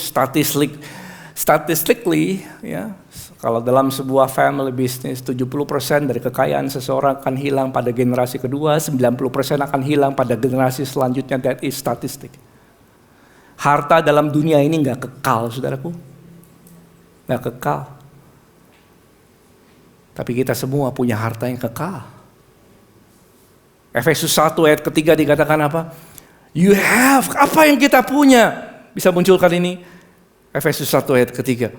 Statistically, ya, kalau dalam sebuah family business, 70% dari kekayaan seseorang akan hilang pada generasi kedua, 90% akan hilang pada generasi selanjutnya. That is statistic. Harta dalam dunia ini nggak kekal, saudaraku. Nggak kekal. Tapi kita semua punya harta yang kekal. Efesus 1 ayat ketiga dikatakan apa? You have, apa yang kita punya? Bisa munculkan ini. Efesus 1 ayat ketiga.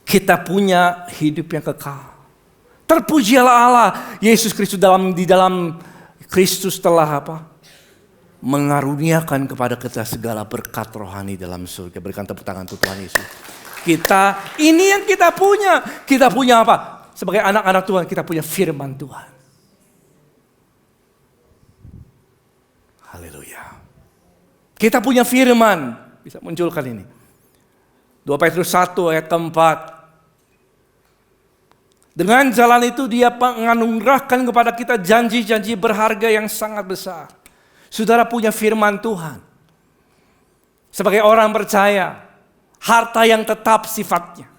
Kita punya hidup yang kekal. Terpujilah Allah. Yesus Kristus di dalam Kristus telah apa? Mengaruniakan kepada kita segala berkat rohani dalam surga. Berikan tepuk tangan untuk Tuhan Yesus. Kita, ini yang kita punya. Kita punya apa? Sebagai anak-anak Tuhan, kita punya firman Tuhan. Haleluya. Kita punya firman. Bisa munculkan ini. 2 Petrus 1 ayat keempat. Dengan jalan itu dia menganugerahkan kepada kita janji-janji berharga yang sangat besar. Saudara punya firman Tuhan. Sebagai orang percaya, harta yang tetap sifatnya.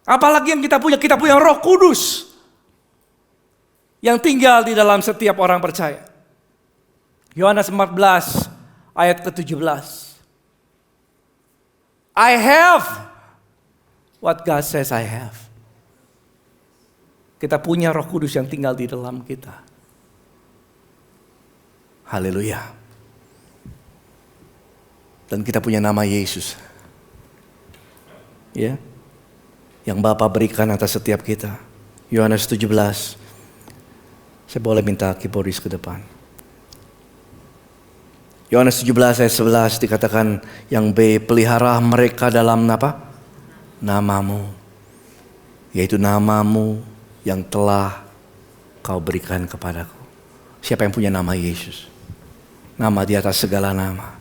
Apalagi yang kita punya Roh Kudus. Yang tinggal di dalam setiap orang percaya. Yohanes 14 ayat ke-17. I have what God says I have. Kita punya Roh Kudus yang tinggal di dalam kita. Haleluya. Dan kita punya nama Yesus. Ya. Yang Bapa berikan atas setiap kita. Yohanes 17. Saya boleh minta keyboardis ke depan. Yohanes 17 ayat 11 dikatakan yang B, pelihara mereka dalam apa? Namamu. Yaitu namamu yang telah kau berikan kepadaku. Siapa yang punya nama Yesus? Nama di atas segala nama.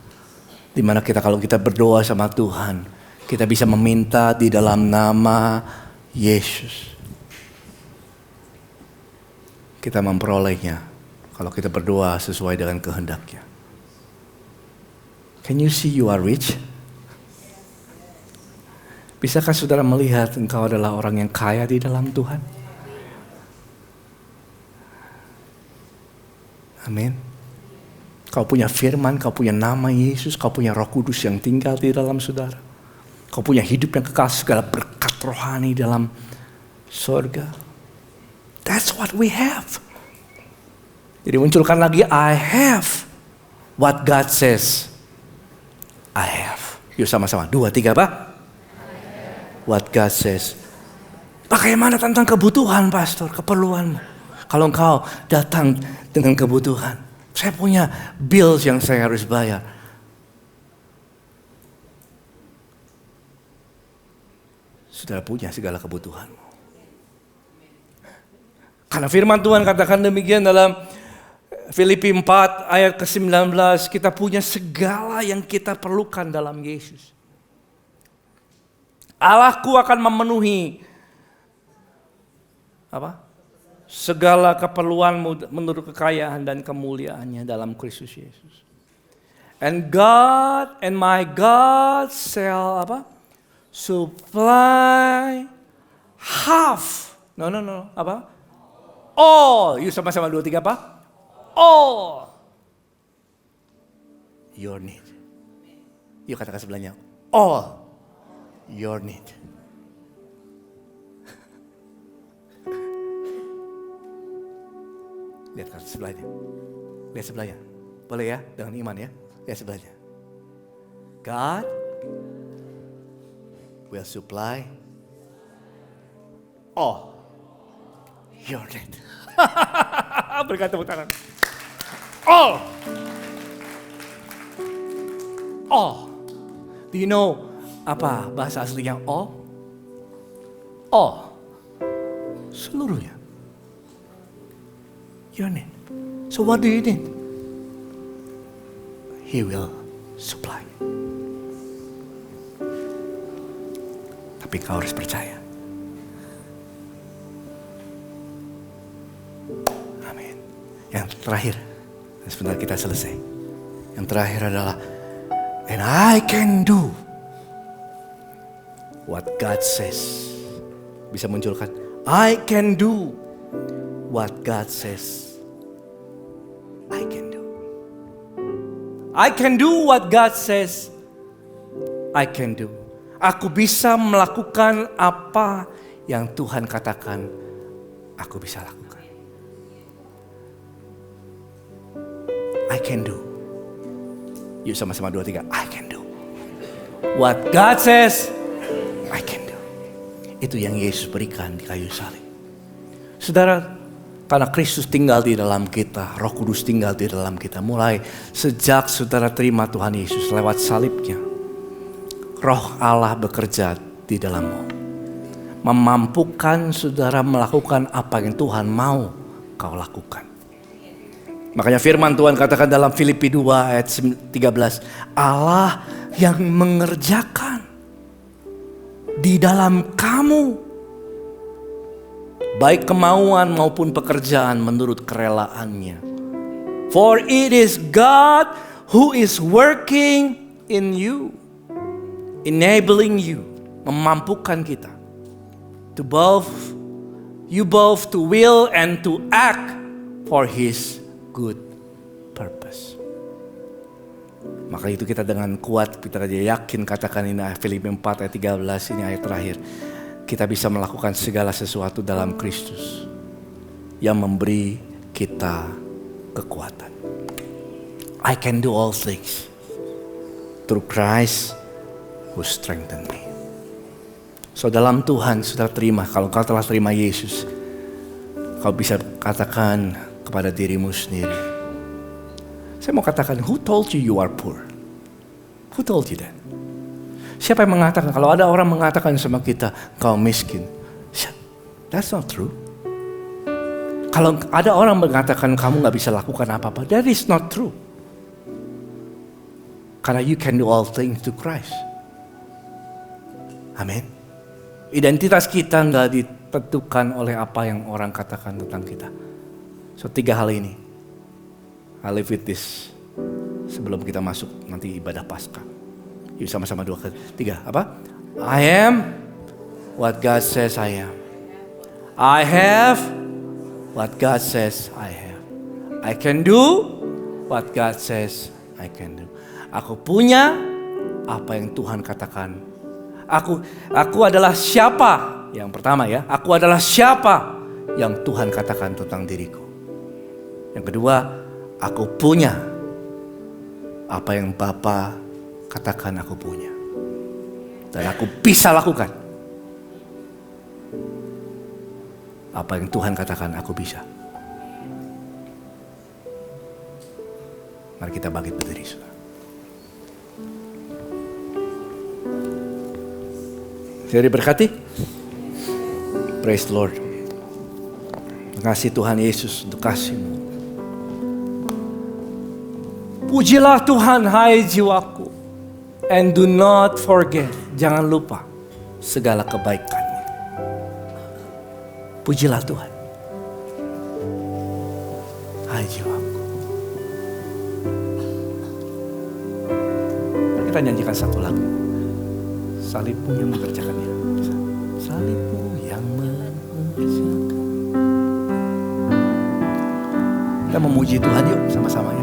Dimana kita kalau kita berdoa sama Tuhan, kita bisa meminta di dalam nama Yesus. Kita memperolehnya kalau kita berdoa sesuai dengan kehendaknya. Can you see you are rich? Bisakah saudara melihat engkau adalah orang yang kaya di dalam Tuhan? Amin. Kau punya firman, kau punya nama Yesus, kau punya Roh Kudus yang tinggal di dalam saudara. Kau punya hidup yang kekal, segala berkat rohani dalam surga. That's what we have. Jadi munculkan lagi, I have what God says I have. Yuk sama-sama. 2, 3 apa? What God says. Bagaimana tentang kebutuhan pastor, keperluanmu? Kalau engkau datang dengan kebutuhan. Saya punya bills yang saya harus bayar. Saudara punya segala kebutuhanmu. Karena firman Tuhan katakan demikian dalam Filipi 4 ayat ke-19, kita punya segala yang kita perlukan dalam Yesus. Allahku akan memenuhi apa? segala keperluanmu menurut kekayaan dan kemuliaannya dalam Kristus Yesus. And God and my God shall apa? Supply half. No. Apa? All. Yuk sama-sama 2, 3 apa? All. Your need. Yuk katakan sebelahnya. All. Your need. Lihat kan sebelahnya. Lihat sebelahnya. Boleh ya? Dengan iman ya. Lihat sebelahnya. God will supply all your need. Berikan tepuk tangan. All. All. Do you know apa bahasa aslinya all? All. Seluruhnya. Your need. So what do you need? He will supply. Tapi kau harus percaya. Amin. Yang terakhir, sebentar kita selesai. Yang terakhir adalah, and I can do what God says. Bisa munculkan, I can do what God says. I can do. I can do what God says. I can do. Aku bisa melakukan apa yang Tuhan katakan aku bisa lakukan. I can do. Yuk sama-sama 2, 3. I can do. What God says, I can do. Itu yang Yesus berikan di kayu salib. Saudara, karena Kristus tinggal di dalam kita, Roh Kudus tinggal di dalam kita. Mulai sejak saudara terima Tuhan Yesus lewat salibnya, Roh Allah bekerja di dalammu. Memampukan saudara melakukan apa yang Tuhan mau kau lakukan. Makanya firman Tuhan katakan dalam Filipi 2 ayat 13. Allah yang mengerjakan di dalam kamu baik kemauan maupun pekerjaan menurut kerelaannya. For it is God who is working in you, enabling you, memampukan kita to you both to will and to act for His good purpose. Maka itu kita dengan kuat, kita yakin katakan ini Filipi 4 ayat 13, ini ayat terakhir. Kita bisa melakukan segala sesuatu dalam Kristus yang memberi kita kekuatan. I can do all things through Christ who strengthen me. So dalam Tuhan sudah terima, kalau kau telah terima Yesus, kau bisa katakan kepada dirimu sendiri. Saya mau katakan, who told you you are poor? Who told you that? Siapa yang mengatakan, kalau ada orang mengatakan sama kita, kau miskin. That's not true. Kalau ada orang mengatakan kamu gak bisa lakukan apa-apa, that is not true. Karena you can do all things to Christ. Amin. Identitas kita gak ditentukan oleh apa yang orang katakan tentang kita. So 3 hal ini, I live with this. Sebelum kita masuk nanti ibadah Paskah. Yuk sama-sama 2, 3. Apa? I am what God says I am. I have what God says I have. I can do what God says I can do. Aku punya apa yang Tuhan katakan. Aku adalah siapa? Yang pertama ya, aku adalah siapa yang Tuhan katakan tentang diriku. Yang kedua, aku punya apa yang Bapa katakan aku punya. Dan aku bisa lakukan apa yang Tuhan katakan aku bisa. Mari kita bangkit berdiri. Jadi berkati. Praise the Lord. Terima kasih Tuhan Yesus untuk kasih-Mu. Pujilah Tuhan hai jiwaku. And do not forget, jangan lupa segala kebaikannya. Pujilah Tuhan. kita nyanyikan satu lagu. Salibmu yang mengerjakannya. Salibmu yang mengerjakan. Kita memuji Tuhan yuk sama-sama ya.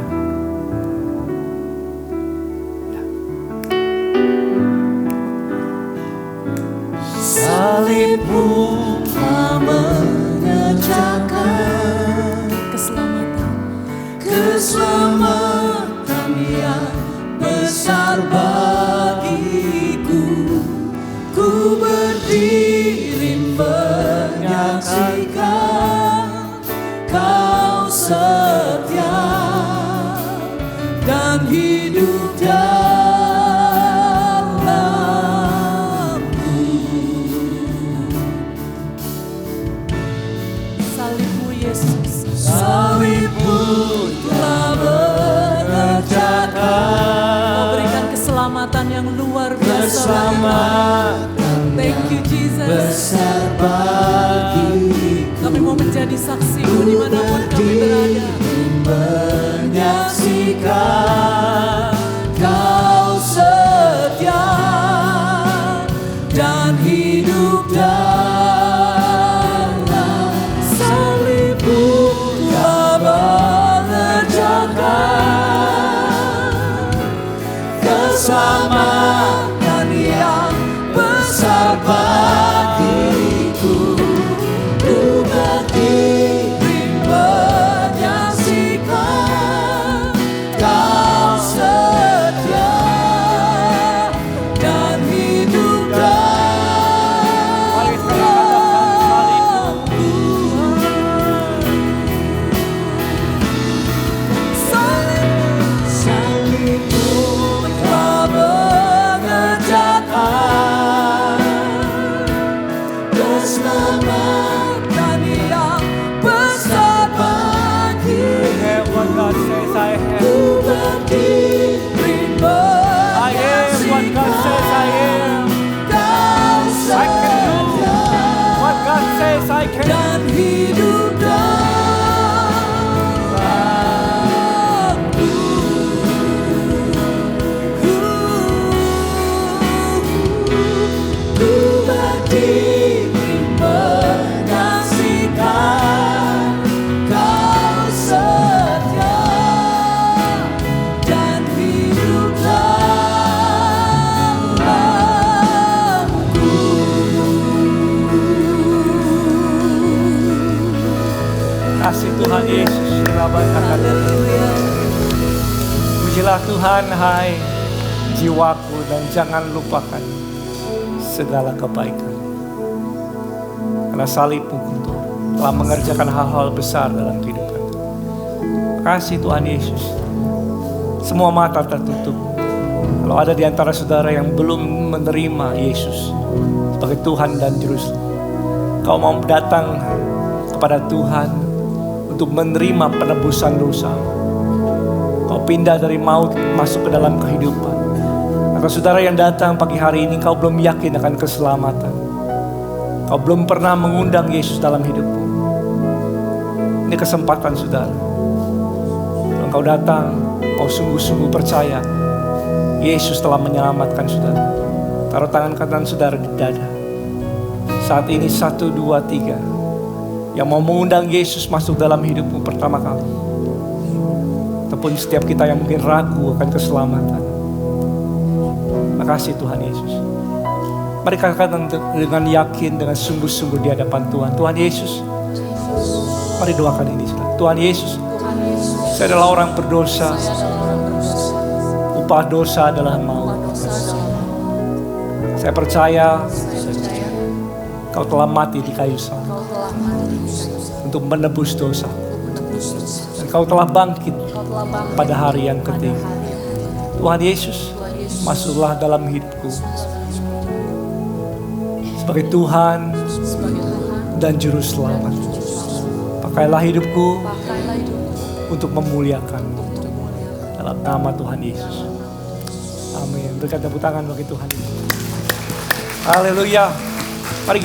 Salibmu telah mengerjakan keselamatan yang besar bagiku. Ku berdiri menyaksikan Kau setia dan hidup dalamku. Salibmu Yesus, Salibmu telah mengerjakan Kau berikan keselamatan yang luar biasa. keselamatan Thank you Jesus. besar bagiku. Kami mau menjadi saksi-Mu dimanapun kami berada. Menyaksikan Kau setia dan hidup dalam salibmu telah mengerjakan keselamatan yang besar bagiku. Ku berdiri menyaksikan Kau setia dan hidup dalamku. Salibmu telah mengerjakan keselamatan yang besar bagiku. What God says I have. Ku berdiri I am what God says I am. Kau I can do setia what God says I can. dan hidup dalamku. Ku berdiri menyaksikan Kau setia dan hidup dalamku. Kasih Tuhan Yesus. Haleluya. Pujilah Tuhan hai jiwaku dan jangan lupakan segala kebaikan. Karena salibmu telah mengerjakan hal-hal besar dalam kehidupan. Kasih Tuhan Yesus. Semua mata tertutup. Kalau ada di antara saudara yang belum menerima Yesus sebagai Tuhan dan Juru Selamat, kau mau datang kepada Tuhan untuk menerima penebusan dosa. Kau pindah dari maut masuk ke dalam kehidupan. Atau saudara yang datang pagi hari ini kau belum yakin akan keselamatan. Kau belum pernah mengundang Yesus dalam hidupmu. Ini kesempatan saudara. Kalau kau datang, kau sungguh-sungguh percaya Yesus telah menyelamatkan saudara. Taruh tangan kanan saudara di dada. Saat ini 1, 2, 3 yang mau mengundang Yesus masuk dalam hidupmu pertama kali. Ataupun setiap kita yang mungkin ragu akan keselamatan. Makasih Tuhan Yesus. Mari katakan dengan yakin, dengan sungguh-sungguh di hadapan Tuhan. Tuhan Yesus, mari doakan ini. Tuhan Yesus, saya adalah orang berdosa. Upah dosa adalah maut. Saya percaya Kau telah mati di kayu salib untuk menebus dosa. Dan Kau telah bangkit pada hari yang ketiga. Tuhan Yesus, masuklah dalam hidupku sebagai Tuhan dan Juru Selamat. Pakailah hidupku untuk memuliakan-Mu dalam nama Tuhan Yesus. Amin. Berikan tepuk tangan bagi Tuhan Yesus. Haleluya. Mari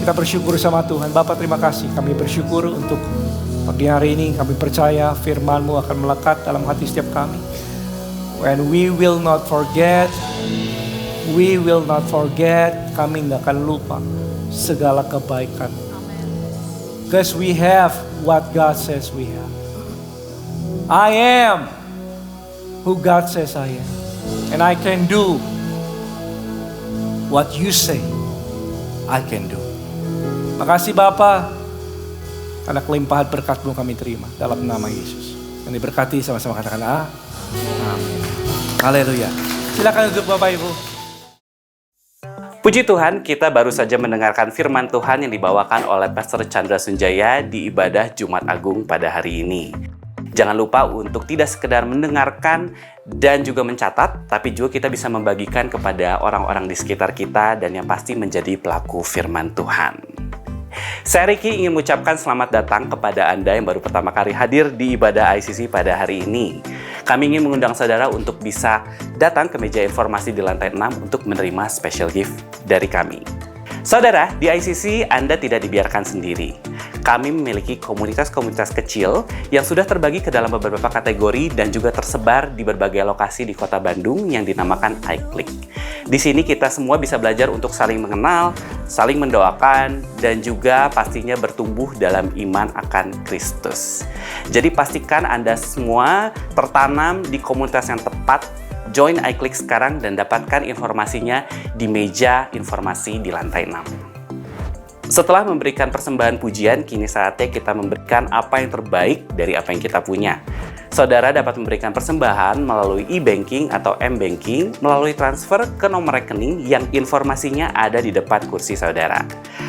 kita bersyukur sama Tuhan. Bapa, terima kasih. Kami bersyukur untuk pagi hari ini. Kami percaya firman-Mu akan melekat dalam hati setiap kami. When we will not forget, kami nggak akan lupa segala kebaikan. Because we have what God says we have. I am who God says I am. And I can do what you say I can do. Makasih Bapa, karena kelimpahan berkat-Mu kami terima dalam nama Yesus. Dan diberkati sama-sama katakan amin. Haleluya. Silakan duduk Bapak Ibu. Puji Tuhan, kita baru saja mendengarkan firman Tuhan yang dibawakan oleh Pastor Chandra Sunjaya di ibadah Jumat Agung pada hari ini. Jangan lupa untuk tidak sekedar mendengarkan dan juga mencatat, tapi juga kita bisa membagikan kepada orang-orang di sekitar kita dan yang pasti menjadi pelaku firman Tuhan. Saya Ricky ingin mengucapkan selamat datang kepada Anda yang baru pertama kali hadir di ibadah ICC pada hari ini. Kami ingin mengundang saudara untuk bisa datang ke meja informasi di lantai 6 untuk menerima special gift dari kami. Saudara, di ICC Anda tidak dibiarkan sendiri. Kami memiliki komunitas-komunitas kecil yang sudah terbagi ke dalam beberapa kategori dan juga tersebar di berbagai lokasi di Kota Bandung yang dinamakan iClick. Di sini kita semua bisa belajar untuk saling mengenal, saling mendoakan, dan juga pastinya bertumbuh dalam iman akan Kristus. Jadi pastikan Anda semua tertanam di komunitas yang tepat. Join iClick sekarang dan dapatkan informasinya di meja informasi di lantai 6. Setelah memberikan persembahan pujian, kini saatnya kita memberikan apa yang terbaik dari apa yang kita punya. Saudara dapat memberikan persembahan melalui e-banking atau m-banking melalui transfer ke nomor rekening yang informasinya ada di depan kursi saudara.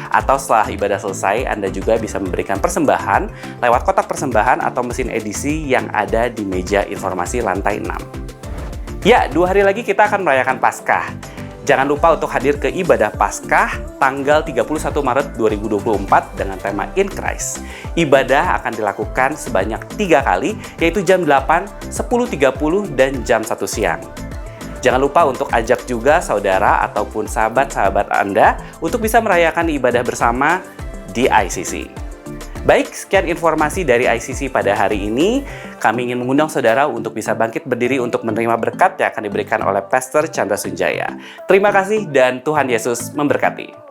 Atau setelah ibadah selesai, Anda juga bisa memberikan persembahan lewat kotak persembahan atau mesin edisi yang ada di meja informasi lantai 6. Ya, 2 hari lagi kita akan merayakan Paskah. Jangan lupa untuk hadir ke ibadah Paskah tanggal 31 Maret 2024 dengan tema In Christ. Ibadah akan dilakukan sebanyak 3 kali, yaitu jam 8, 10.30, dan jam 1 siang. Jangan lupa untuk ajak juga saudara ataupun sahabat-sahabat Anda untuk bisa merayakan ibadah bersama di ICC. Baik, sekian informasi dari ICC pada hari ini. Kami ingin mengundang saudara untuk bisa bangkit berdiri untuk menerima berkat yang akan diberikan oleh Pastor Chandra Sunjaya. Terima kasih dan Tuhan Yesus memberkati.